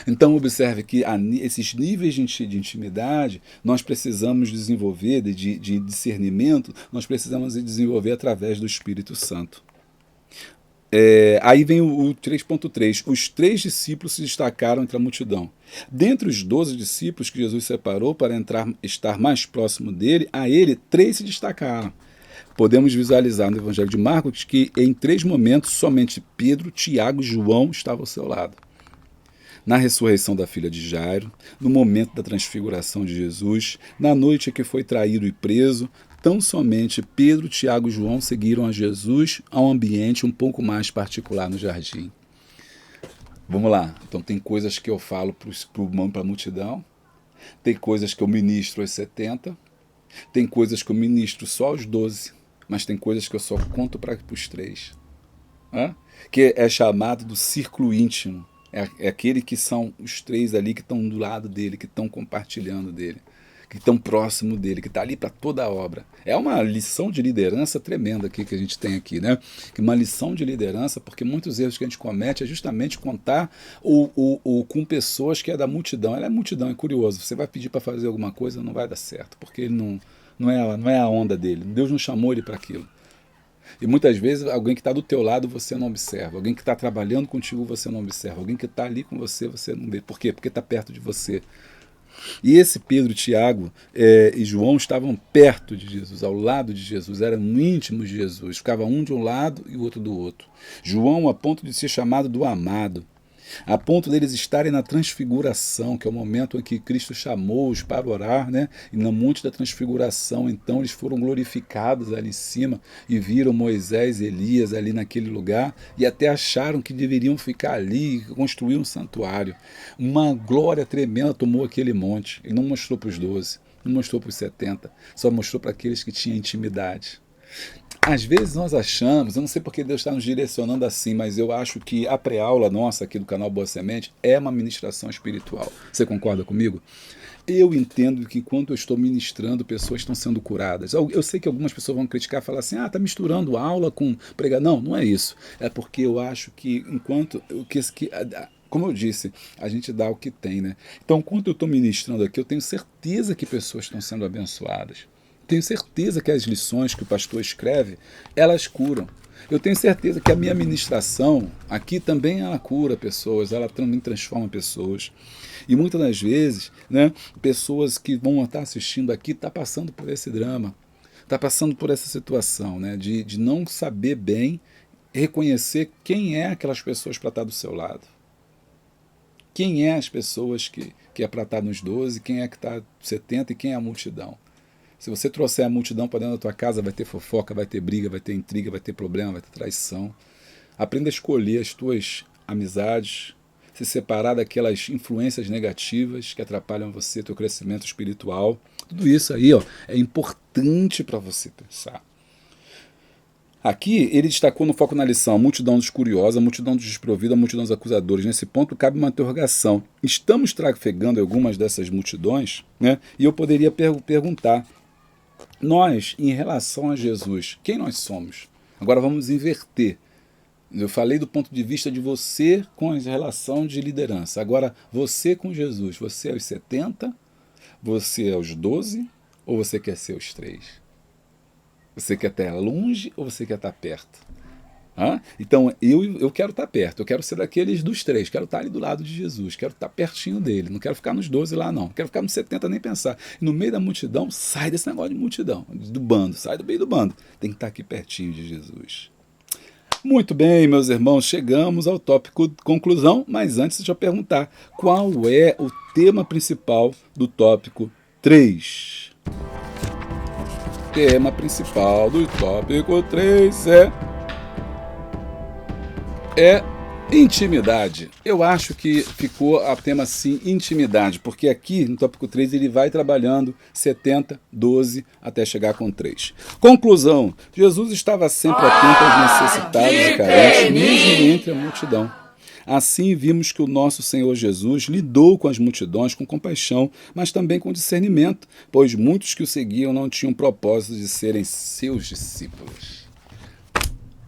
Então observe que esses níveis de intimidade nós precisamos desenvolver, de discernimento, nós precisamos desenvolver através do Espírito Santo. Aí vem o 3.3. Os 3 discípulos se destacaram entre a multidão. Dentre os 12 discípulos que Jesus separou para estar mais próximo dele, a ele 3 se destacaram. Podemos visualizar no Evangelho de Marcos que em 3 momentos somente Pedro, Tiago e João estavam ao seu lado. Na ressurreição da filha de Jairo, no momento da transfiguração de Jesus, na noite em que foi traído e preso, tão somente Pedro, Tiago e João seguiram a Jesus a um ambiente um pouco mais particular no jardim. Vamos lá, então tem coisas que eu falo para a multidão, tem coisas que eu ministro aos 70, tem coisas que eu ministro só aos 12, mas tem coisas que eu só conto para os 3. Que é chamado do círculo íntimo. É aquele que são os 3 ali que estão do lado dele, que estão compartilhando dele, que estão próximo dele, que está ali para toda a obra. É uma lição de liderança tremenda aqui que a gente tem aqui, né? Que uma lição de liderança, porque muitos erros que a gente comete é justamente contar com pessoas que é da multidão. Ela é multidão, é curioso. Você vai pedir para fazer alguma coisa, não vai dar certo, porque ele não é a onda dele. Deus não chamou ele para aquilo. E muitas vezes alguém que está do teu lado você não observa, alguém que está trabalhando contigo você não observa, alguém que está ali com você não vê. Por quê? Porque está perto de você. E esse Pedro, Tiago e João estavam perto de Jesus, ao lado de Jesus, eram íntimos de Jesus, ficava um de um lado e o outro do outro. João a ponto de ser chamado do amado, a ponto deles estarem na transfiguração, que é o momento em que Cristo chamou-os para orar, né? E no monte da transfiguração, então eles foram glorificados ali em cima e viram Moisés e Elias ali naquele lugar e até acharam que deveriam ficar ali e construir um santuário. Uma glória tremenda tomou aquele monte. Ele não mostrou para os 12, não mostrou para os 70, só mostrou para aqueles que tinham intimidade. Às vezes nós achamos, eu não sei porque Deus está nos direcionando assim, mas eu acho que a pré-aula nossa aqui do canal Boa Semente é uma ministração espiritual. Você concorda comigo? Eu entendo que enquanto eu estou ministrando, pessoas estão sendo curadas. Eu sei que algumas pessoas vão criticar e falar assim, tá misturando aula com pregar. Não, não é isso. É porque eu acho que enquanto... como eu disse, a gente dá o que tem, né? Então, enquanto eu estou ministrando aqui, eu tenho certeza que pessoas estão sendo abençoadas. Tenho certeza que as lições que o pastor escreve, elas curam. Eu tenho certeza que a minha ministração aqui também ela cura pessoas, ela também transforma pessoas. E muitas das vezes, né, pessoas que vão estar assistindo aqui estão passando por esse drama, está passando por essa situação, né, de não saber bem reconhecer quem é aquelas pessoas para estar do seu lado. Quem é as pessoas que é para estar nos 12, quem é que está 70 e quem é a multidão. Se você trouxer a multidão para dentro da tua casa, vai ter fofoca, vai ter briga, vai ter intriga, vai ter problema, vai ter traição. Aprenda a escolher as tuas amizades, se separar daquelas influências negativas que atrapalham você, teu crescimento espiritual. Tudo isso aí é importante para você pensar. Aqui ele destacou no foco na lição a multidão dos curiosos, a multidão dos desprovidos, a multidão dos acusadores. Nesse ponto cabe uma interrogação. Estamos trafegando algumas dessas multidões? Né? E eu poderia perguntar, nós, em relação a Jesus, quem nós somos? Agora vamos inverter. Eu falei do ponto de vista de você com a relação de liderança. Agora, você com Jesus, você é os 70, você é os 12, ou você quer ser os 3? Você quer estar longe ou você quer estar perto? Então, eu quero estar perto, eu quero ser daqueles dos 3, quero estar ali do lado de Jesus, quero estar pertinho dele, não quero ficar nos 12 lá não, quero ficar nos 70 nem pensar. E no meio da multidão, sai desse negócio de multidão, do bando, sai do meio do bando, tem que estar aqui pertinho de Jesus. Muito bem, meus irmãos, chegamos ao tópico conclusão, mas antes deixa eu perguntar, qual é o tema principal do tópico 3? O tema principal do tópico 3 é intimidade. Eu acho que ficou a tema assim, intimidade, porque aqui no tópico 3 ele vai trabalhando 70, 12, até chegar com 3. Conclusão, Jesus estava sempre atento aos necessitados e carentes, mesmo entre a multidão. Assim vimos que o nosso Senhor Jesus lidou com as multidões com compaixão, mas também com discernimento, pois muitos que o seguiam não tinham propósito de serem seus discípulos.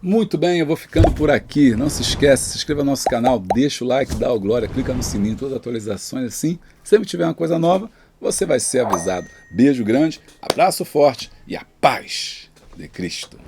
Muito bem, eu vou ficando por aqui. Não se esquece, se inscreva no nosso canal, deixa o like, dá o glória, clica no sininho, todas as atualizações assim. Sempre tiver uma coisa nova, você vai ser avisado. Beijo grande, abraço forte e a paz de Cristo.